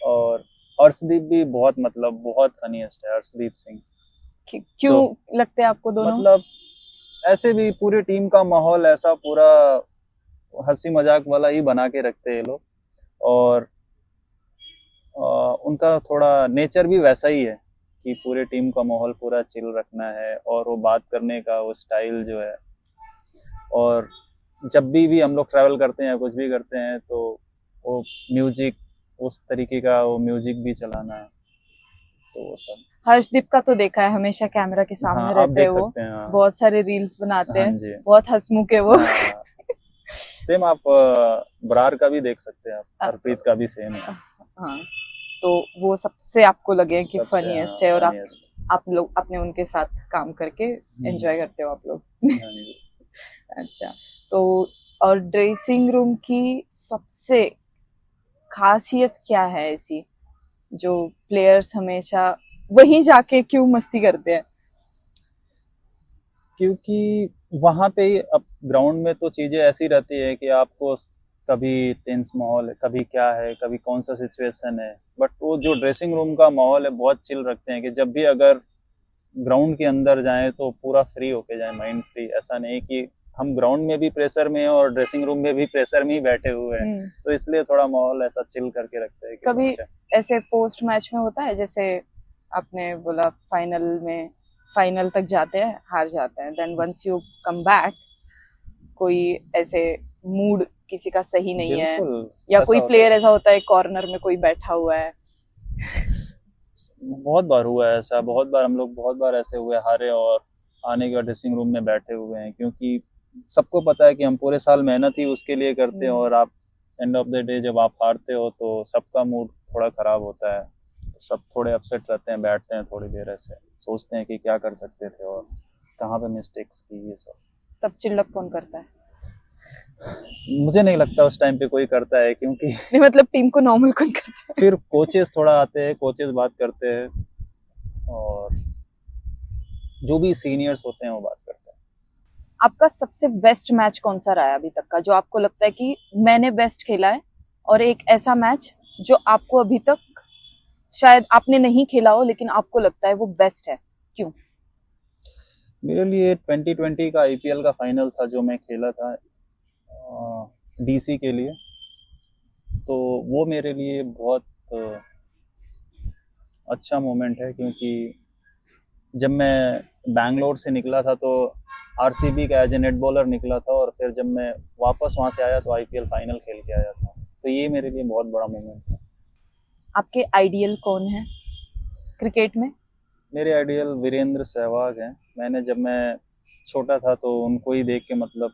और अर्शदीप भी बहुत फनीएस्ट है, अर्शदीप सिंह। क्यों तो, लगते हैं आपको दोनों? मतलब ऐसे भी पूरी टीम का माहौल ऐसा पूरा हंसी मजाक वाला ही बना के रखते हैं ये लोग, और उनका थोड़ा नेचर भी वैसा ही है कि पूरे टीम का माहौल पूरा चिल रखना है, और वो बात करने का वो स्टाइल जो है, और जब भी हम लोग ट्रैवल करते हैं कुछ भी करते हैं तो वो म्यूजिक, उस तरीके का वो म्यूजिक भी चलाना है, तो वो सब। हर्षदीप का तो देखा है, हमेशा कैमरा के सामने रहते हैं वो, बहुत सारे रील्स बनाते हैं, बहुत हंसमुख है वो। सेम आप बरार का भी देख सकते हैं, आप हरप्रीत का भी सेम है। हाँ, तो वो सबसे आपको लगे कि फनीएस्ट है, और आप लोग अपने उनके साथ काम करके एंजॉय करते हो आप लोग। अच्छा, तो और ड्रेसिंग रूम की सबसे खासियत क्या है ऐसी जो प्लेयर्स हमेशा वहीं जाके क्यों मस्ती करते हैं? क्योंकि वहां पे अब ग्राउंड में तो चीजें ऐसी रहती है कि आपको कभी टेंस माहौल है, कभी क्या है, कभी कौन सा सिचुएशन है, बट वो जो ड्रेसिंग रूम का माहौल है बहुत चिल रखते हैं कि जब भी अगर ग्राउंड के अंदर जाएं तो पूरा फ्री होके जाएं, माइंड फ्री। ऐसा नहीं कि हम ग्राउंड में भी प्रेशर में हैं और ड्रेसिंग रूम में भी प्रेशर में ही बैठे हुए हैं, तो इसलिए थोड़ा माहौल ऐसा चिल करके रखते हैं। कभी ऐसे पोस्ट मैच में होता है, जैसे आपने बोला फाइनल तक जाते हैं, हार जाते हैं, then once you come back, कोई ऐसे मूड किसी का सही नहीं है, या कोई प्लेयर ऐसा होता है कॉर्नर में कोई बैठा हुआ है? बहुत बार हुआ है ऐसा, बहुत बार ऐसे हुए हारे और आने के बाद ड्रेसिंग रूम में बैठे हुए हैं, क्योंकि सबको पता है कि हम पूरे साल मेहनत ही उसके लिए करते हैं, और आप एंड ऑफ द डे जब आप हारते हो तो सबका मूड थोड़ा खराब होता है, तो सब थोड़े अपसेट रहते हैं, बैठते हैं थोड़ी देर, ऐसे सोचते हैं कि क्या कर सकते थे और कहाँ पे मिस्टेक्स की, ये सब। तब चिल्लप कौन करता है? मुझे नहीं लगता उस टाइम पे कोई करता है, क्योंकि नहीं, मतलब टीम को नॉर्मल कौन करता है? फिर कोचेस थोड़ा आते हैं, कोचेस बात करते हैं, और जो भी सीनियर्स होते हैं वो बात करते हैं। आपका सबसे बेस्ट मैच कौन सा रहा है अभी तक का, जो आपको लगता है कि मैंने बेस्ट खेला है, और एक ऐसा मैच जो आपको अभी तक शायद आपने नहीं खेला हो लेकिन आपको लगता है वो बेस्ट है, क्यों? मेरे लिए 2020 का आईपीएल का फाइनल था जो मैं खेला था डीसी के लिए, तो वो मेरे लिए बहुत अच्छा मोमेंट है, क्योंकि जब मैं बैंगलोर से निकला था तो आरसीबी का एज ए नेट बॉलर निकला था, और फिर जब मैं वापस वहाँ से आया तो आईपीएल फाइनल खेल के आया था, तो ये मेरे लिए बहुत बड़ा मोमेंट था। आपके आइडियल कौन है क्रिकेट में? मेरे आइडियल वीरेंद्र सहवाग हैं। जब मैं छोटा था तो उनको ही देख के मतलब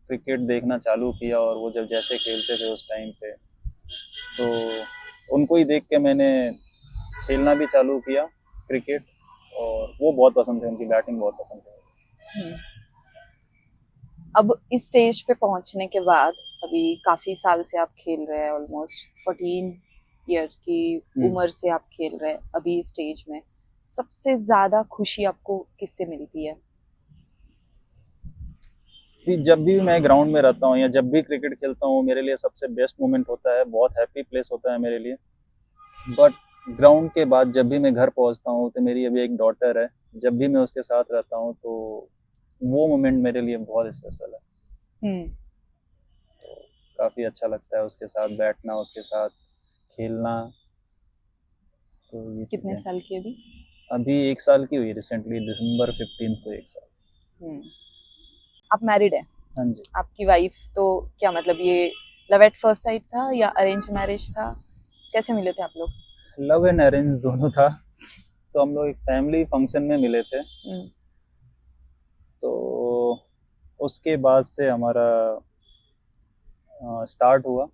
क्रिकेट देखना चालू किया, और वो जब जैसे खेलते थे उस टाइम पे, तो उनको ही देख के मैंने खेलना भी चालू किया क्रिकेट, और वो बहुत पसंद है, उनकी बैटिंग बहुत पसंद है। अब इस स्टेज पे पहुंचने के बाद, अभी काफी साल से आप खेल रहे हैं, ऑलमोस्ट 14 इयर्स की उम्र से आप खेल रहे हैं, अभी इस स्टेज में सबसे ज्यादा खुशी आपको किससे मिलती है? जब भी मैं ग्राउंड में रहता हूँ या जब भी क्रिकेट खेलता हूँ, मेरे लिए सबसे बेस्ट मोमेंट होता है, बहुत हैप्पी प्लेस होता है मेरे लिए। बट ग्राउंड के बाद जब भी मैं घर पहुँचता हूँ, तो मेरी अभी एक डॉटर है, जब भी मैं उसके साथ रहता हूँ तो वो मोमेंट मेरे लिए बहुत स्पेशल है। तो काफ़ी अच्छा लगता है उसके साथ बैठना, उसके साथ खेलना। तो ये कितने साल की अभी? अभी 1 साल की हुई, रिसेंटली दिसंबर 15 को 1 साल। आप मैरिड है? हाँ जी। आपकी वाइफ, तो क्या मतलब ये लव एट फर्स्ट साइट था या अरेंज मैरिज था? कैसे मिले थे आप लोग? लव एंड अरेंज दोनों था। तो हम लोग एक फैमिली फंक्शन में मिले थे, तो उसके बाद से हमारा स्टार्ट हुआ,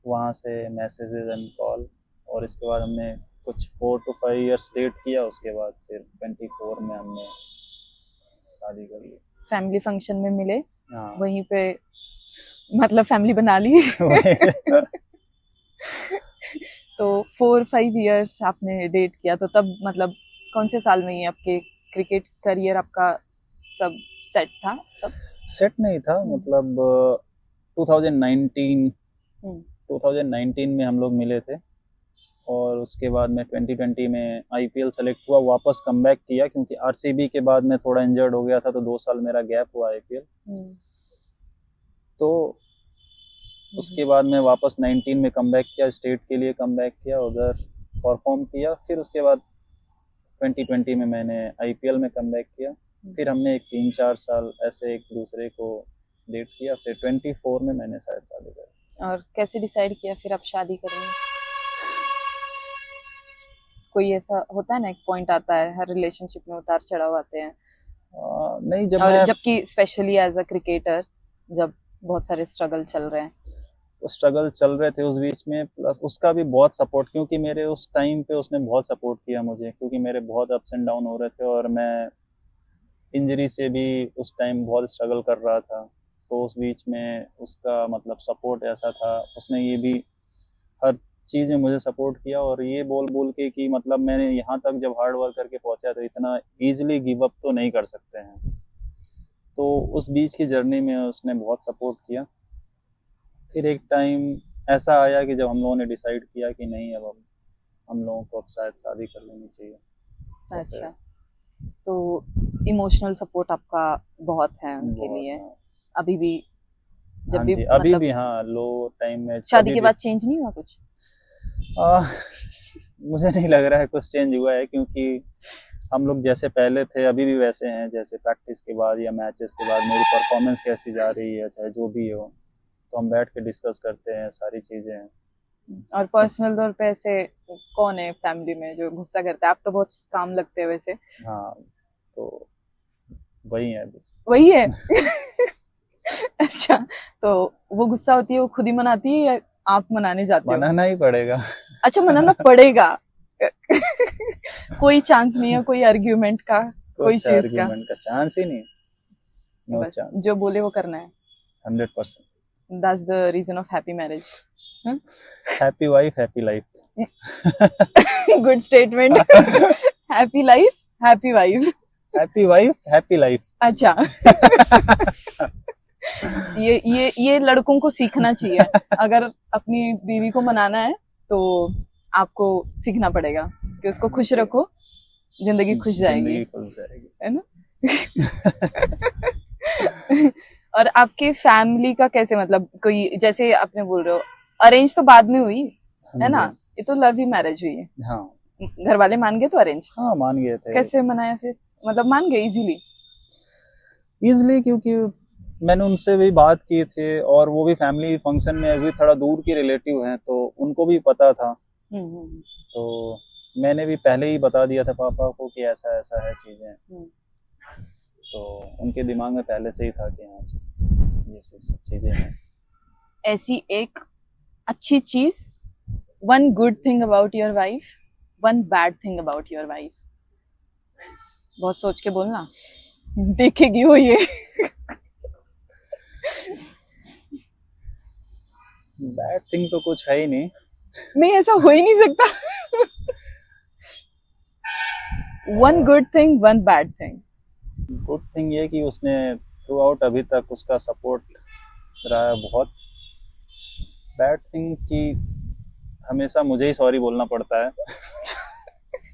वहाँ से मैसेजेस एंड कॉल, और इसके बाद हमने कुछ 4 to 5 इयर्स डेट किया, उसके बाद फिर 24 में हमने शादी कर ली। फैमिली फंक्शन में मिले, हाँ। वहीं पे मतलब फैमिली बना ली। तो 4-5 इयर्स आपने डेट किया, तो तब मतलब कौन से साल में ये आपके क्रिकेट करियर आपका सब सेट था? तब सेट नहीं था, मतलब 2019 में हम लोग मिले थे, और उसके बाद में 2020 में आईपीएल सेलेक्ट हुआ, वापस कमबैक किया, क्योंकि आरसीबी के बाद में थोड़ा इंजर्ड हो गया था, तो 2 साल मेरा गैप हुआ आईपीएल। तो उसके बाद में वापस 19 में कमबैक किया, स्टेट के लिए कमबैक किया, उधर परफॉर्म किया, फिर उसके बाद 2020 में मैंने आईपीएल में कमबैक किया, फिर हमने 3-4 साल ऐसे एक दूसरे को डेट किया, फिर 24 में मैंने शायद शादी करी। और कैसे डिसाइड किया फिर आप शादी करेंगे? कोई ऐसा होता है ना, एक पॉइंट आता है, हर रिलेशनशिप में उतार चढ़ाव आते हैं। नहीं, जबकि स्पेशली एज अ क्रिकेटर जब बहुत सारे स्ट्रगल चल रहे हैं, स्ट्रगल चल रहे थे उस बीच में, प्लस उसका भी बहुत सपोर्ट, क्योंकि मेरे उस टाइम पे उसने बहुत सपोर्ट किया मुझे, क्योंकि मेरे बहुत अप्स एंड डाउन हो रहे थे, और मैं इंजरी से भी उस टाइम बहुत स्ट्रगल कर रहा था, तो उस बीच में उसका मतलब सपोर्ट ऐसा था, उसने ये भी हर चीज़ में मुझे सपोर्ट किया, और ये बोल के कि मतलब मैंने यहाँ तक जब हार्ड वर्क करके पहुँचा, तो इतना ईजिली गिव अप तो नहीं कर सकते हैं। तो उस बीच की जर्नी में उसने बहुत सपोर्ट किया। फिर एक टाइम ऐसा आया कि जब हम लोगों ने डिसाइड किया कि नहीं, अब हम लोगों को अब शायद शादी कर लेनी चाहिए। अच्छा, तो इमोशनल सपोर्ट आपका बहुत है उनके लिए? अभी भी जब भी अभी भी हाँ, लो टाइम में शादी के बाद चेंज नहीं हुआ कुछ? मुझे नहीं लग रहा है कुछ चेंज हुआ है, क्योंकि हम लोग जैसे पहले थे अभी भी वैसे हैं, जैसे प्रैक्टिस के बाद या मैचेस के बाद मेरी परफॉर्मेंस कैसी जा रही है, चाहे जो भी हो, तो हम बैठ के डिस्कस करते हैं, सारी चीजें हैं। और पर्सनल तौर पे ऐसे कौन है फैमिली में जो गुस्सा करता है? आप तो बहुत काम लगते हैं वैसे। हाँ, तो वही है अभी। वही है। अच्छा, तो वो गुस्सा होती है, वो खुद ही मनाती है या आप मनाने जाते हो? मनाना ही पड़ेगा। अच्छा, मनाना पड़ेगा। कोई चांस नहीं है कोई आर्ग्यूमेंट का, कोई चीज का? आर्ग्यूमेंट का चांस ही नहीं, नो चांस। जो बोले वो करना है 100%। That's the reason of happy marriage. Happy wife, happy life. Good statement. Happy life, happy wife. Happy wife, happy life. अच्छा। ये लड़कों को सीखना चाहिए। अगर अपनी बीवी को मनाना है तो आपको सीखना पड़ेगा कि उसको खुश रखो, जिंदगी खुश जाएगी, जिंदगी खुश जाएगी। है ना। और आपके फैमिली का कैसे, मतलब कोई, जैसे आपने बोल रहे हो अरेंज तो बाद में हुई है ना, ये तो लव ही मैरिज हुई है। हाँ घर वाले मान गए तो अरेंज? हाँ मान गए थे। कैसे मनाया फिर, मतलब मान गए इजिली, क्योंकि मैंने उनसे भी बात की थी और वो भी फैमिली फंक्शन में अभी थोड़ा दूर की रिलेटिव हैं तो उनको भी पता था। तो मैंने भी पहले ही बता दिया था पापा को कि ऐसा ऐसा है चीजें। तो उनके दिमाग में पहले से ही था कि हाँ ये सब चीजें हैं। ऐसी एक अच्छी चीज, one good thing about your wife, one bad thing about your wife. बहुत सोच के बोलना, देखेगी वो ये। बैड थिंग तो कुछ है ही नहीं। नहीं, ऐसा हो ही नहीं सकता। One good thing, one bad thing. Good thing ये कि उसने थ्रू आउट अभी तक उसका सपोर्ट रहा है बहुत। बैड थिंग कि हमेशा मुझे ही सॉरी बोलना पड़ता है।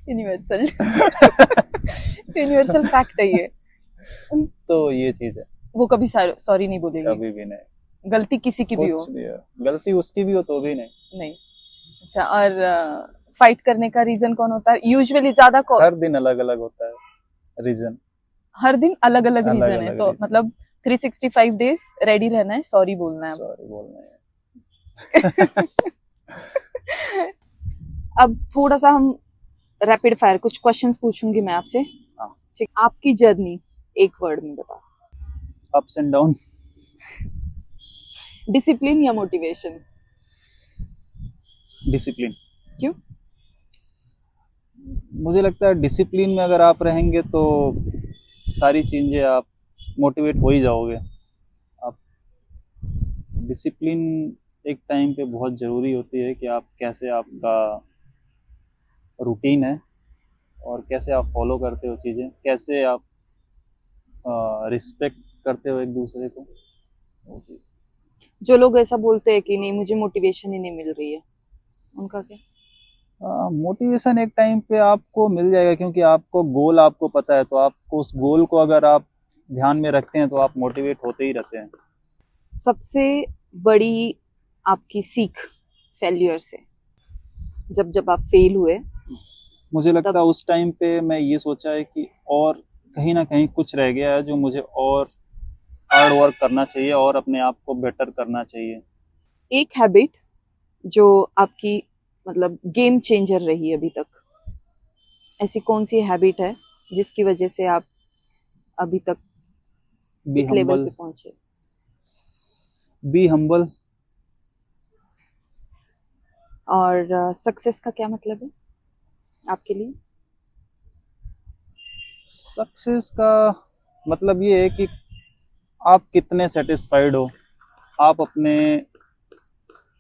यूनिवर्सल यूनिवर्सल फैक्ट है ये। तो ये चीज है, वो कभी सॉरी नहीं बोलेगी, कभी भी नहीं। गलती किसी की भी हो, गलती उसकी भी हो तो भी नहीं। अच्छा, और फाइट करने का रीजन कौन होता है यूजुअली ज्यादा? हर दिन अलग अलग होता है रीजन। हर दिन अलग अलग रीजन है, तो मतलब 365 डेज रेडी रहना है, सॉरी बोलना है, सॉरी बोलना है। अब थोड़ा सा हम रैपिड फायर कुछ क्वेश्चंस पूछूंगी मैं आपसे। ठीक, आपकी जर्नी एक वर्ड में बताओ। Ups and down. डिसिप्लिन या मोटिवेशन? डिसिप्लिन। क्यों? मुझे लगता है डिसिप्लिन में अगर आप रहेंगे तो सारी चीजें आप मोटिवेट हो ही जाओगे। आप डिसिप्लिन एक टाइम पे बहुत ज़रूरी होती है कि आप कैसे, आपका रूटीन है और कैसे आप फॉलो करते हो चीज़ें, कैसे आप रिस्पेक्ट करते हो एक दूसरे को, वो चीज़। जो लोग ऐसा बोलते हैं कि नहीं मुझे मोटिवेशन ही नहीं मिल रही है, उनका क्या? मोटिवेशन एक टाइम पे आपको मिल जाएगा क्योंकि आपको गोल आपको पता है, तो आपको उस गोल को अगर आप ध्यान में रखते हैं तो आप मोटिवेट होते ही रहते हैं। सबसे बड़ी आपकी सीख फेल्यूर से, जब आप फेल हुए? मुझे लगता है उस टाइम पे मैं ये सोचा है कि और कहीं ना कहीं कुछ रह गया है जो मुझे और हार्ड वर्क करना चाहिए और अपने आप को बेटर करना चाहिए। एक हैबिट जो आपकी मतलब गेम चेंजर रही अभी तक, ऐसी कौन सी हैबिट है जिसकी वजह से आप अभी तक इस लेवल पे पहुंचे? Be humble. और सक्सेस का क्या मतलब है आपके लिए? सक्सेस का मतलब ये है कि आप कितने सेटिस्फाइड हो, आप अपने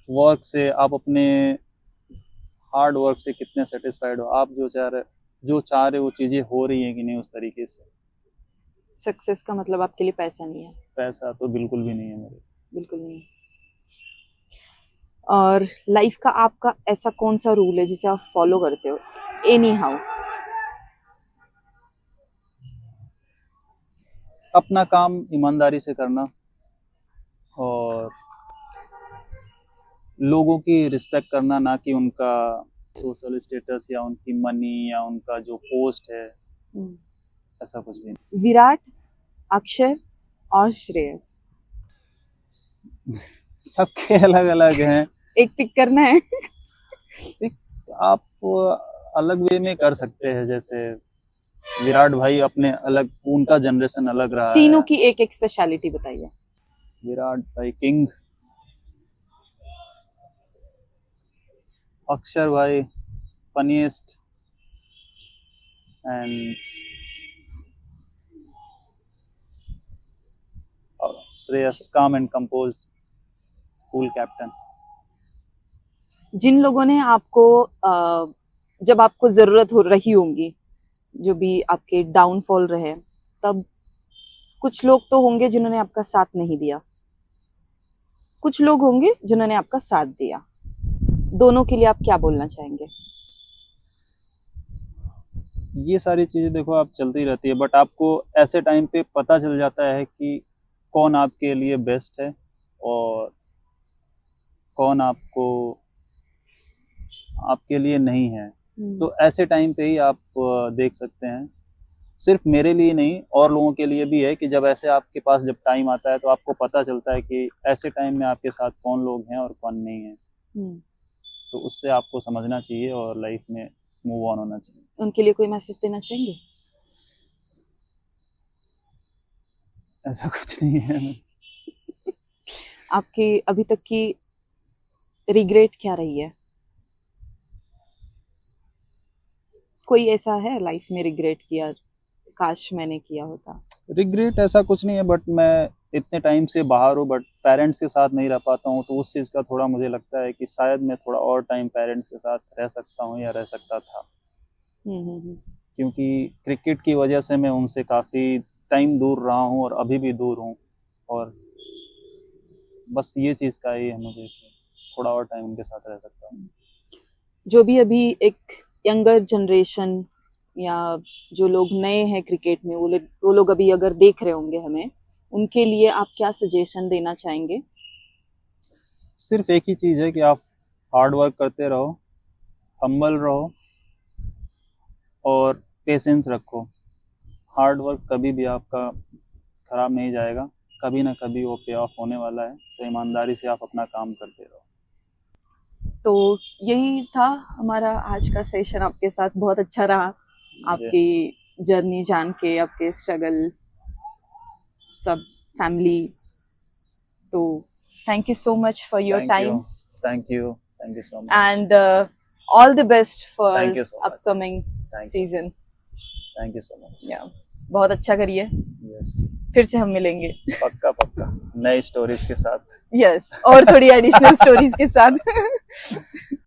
वर्क से, आप अपने हार्ड वर्क से कितने सेटिस्फाइड हो, आप जो चाह रहे वो चीजें हो रही हैं कि नहीं उस तरीके से। सक्सेस का मतलब आपके लिए पैसा नहीं है? पैसा तो बिल्कुल भी नहीं है मेरे। बिल्कुल नहीं। और लाइफ का आपका ऐसा कौन सा रूल है जिसे आप फॉलो करते हो एनी हाउ? अपना काम ईमानदारी से करना और लोगों की रिस्पेक्ट करना, ना कि उनका सोशल स्टेटस या उनकी मनी या उनका जो पोस्ट है, ऐसा कुछ भी नहीं। विराट, अक्षर और श्रेयस, सबके अलग अलग हैं। एक पिक करना है। आप अलग वे में कर सकते हैं, जैसे विराट भाई अपने अलग, उनका जनरेशन अलग रहा है। तीनों की एक एक स्पेशलिटी बताइए। विराट भाई किंग, अक्षर भाई फनीएस्ट, एंड श्रेयस काम एंड कंपोज्ड, कूल कैप्टन। जिन लोगों ने आपको जब आपको जरूरत हो रही होंगी, जो भी आपके डाउनफॉल रहे, तब कुछ लोग तो होंगे जिन्होंने आपका साथ नहीं दिया, कुछ लोग होंगे जिन्होंने आपका साथ दिया, दोनों के लिए आप क्या बोलना चाहेंगे? ये सारी चीजें देखो आप चलती रहती है, बट आपको ऐसे टाइम पे पता चल जाता है कि कौन आपके लिए बेस्ट है और कौन आपके लिए नहीं है। तो ऐसे टाइम पे ही आप देख सकते हैं। सिर्फ मेरे लिए नहीं, और लोगों के लिए भी है कि जब ऐसे आपके पास जब टाइम आता है तो आपको पता चलता है कि ऐसे टाइम में आपके साथ कौन लोग हैं और कौन नहीं है। तो उससे आपको समझना चाहिए और लाइफ में मूव ऑन होना चाहिए। उनके लिए कोई मैसेज देना चाहेंगे? ऐसा कुछ नहीं है। आपकी अभी तक की रिग्रेट क्या रही है? कोई ऐसा है लाइफ में रिग्रेट किया, काश मैंने किया होता? रिग्रेट ऐसा कुछ नहीं है, बट मैं इतने टाइम से बाहर हूँ, बट पेरेंट्स के साथ नहीं रह पाता हूँ, तो उस चीज़ का थोड़ा मुझे लगता है कि शायद मैं थोड़ा और टाइम पेरेंट्स के साथ रह सकता हूँ या रह सकता था। क्योंकि क्रिकेट की वजह से मैं उनसे काफ़ी टाइम दूर रहा हूँ और अभी भी दूर हूँ, और बस ये चीज़ का ही है मुझे कि थोड़ा और टाइम उनके साथ रह सकता हूँ। जो भी अभी एक यंगर जनरेशन या जो लोग नए हैं क्रिकेट में, वो लोग अभी अगर देख रहे होंगे हमें, उनके लिए आप क्या सजेशन देना चाहेंगे? सिर्फ एक ही चीज़ है कि आप हार्ड वर्क करते रहो, हम्बल रहो और पेशेंस रखो। हार्ड वर्क कभी भी आपका खराब नहीं जाएगा, कभी ना कभी वो पे ऑफ होने वाला है। तो ईमानदारी से आप अपना काम करते रहो। तो यही था हमारा आज का सेशन आपके साथ। बहुत अच्छा रहा आपकी जर्नी जान के, आपके स्ट्रगल, सब फैमिली। तो thank you so much for your time. Thank you so much and all the best for upcoming season. Thank you so much. बहुत अच्छा करिए। यस, फिर से हम मिलेंगे। पक्का नए स्टोरीज के साथ। यस, और थोड़ी एडिशनल स्टोरीज के साथ।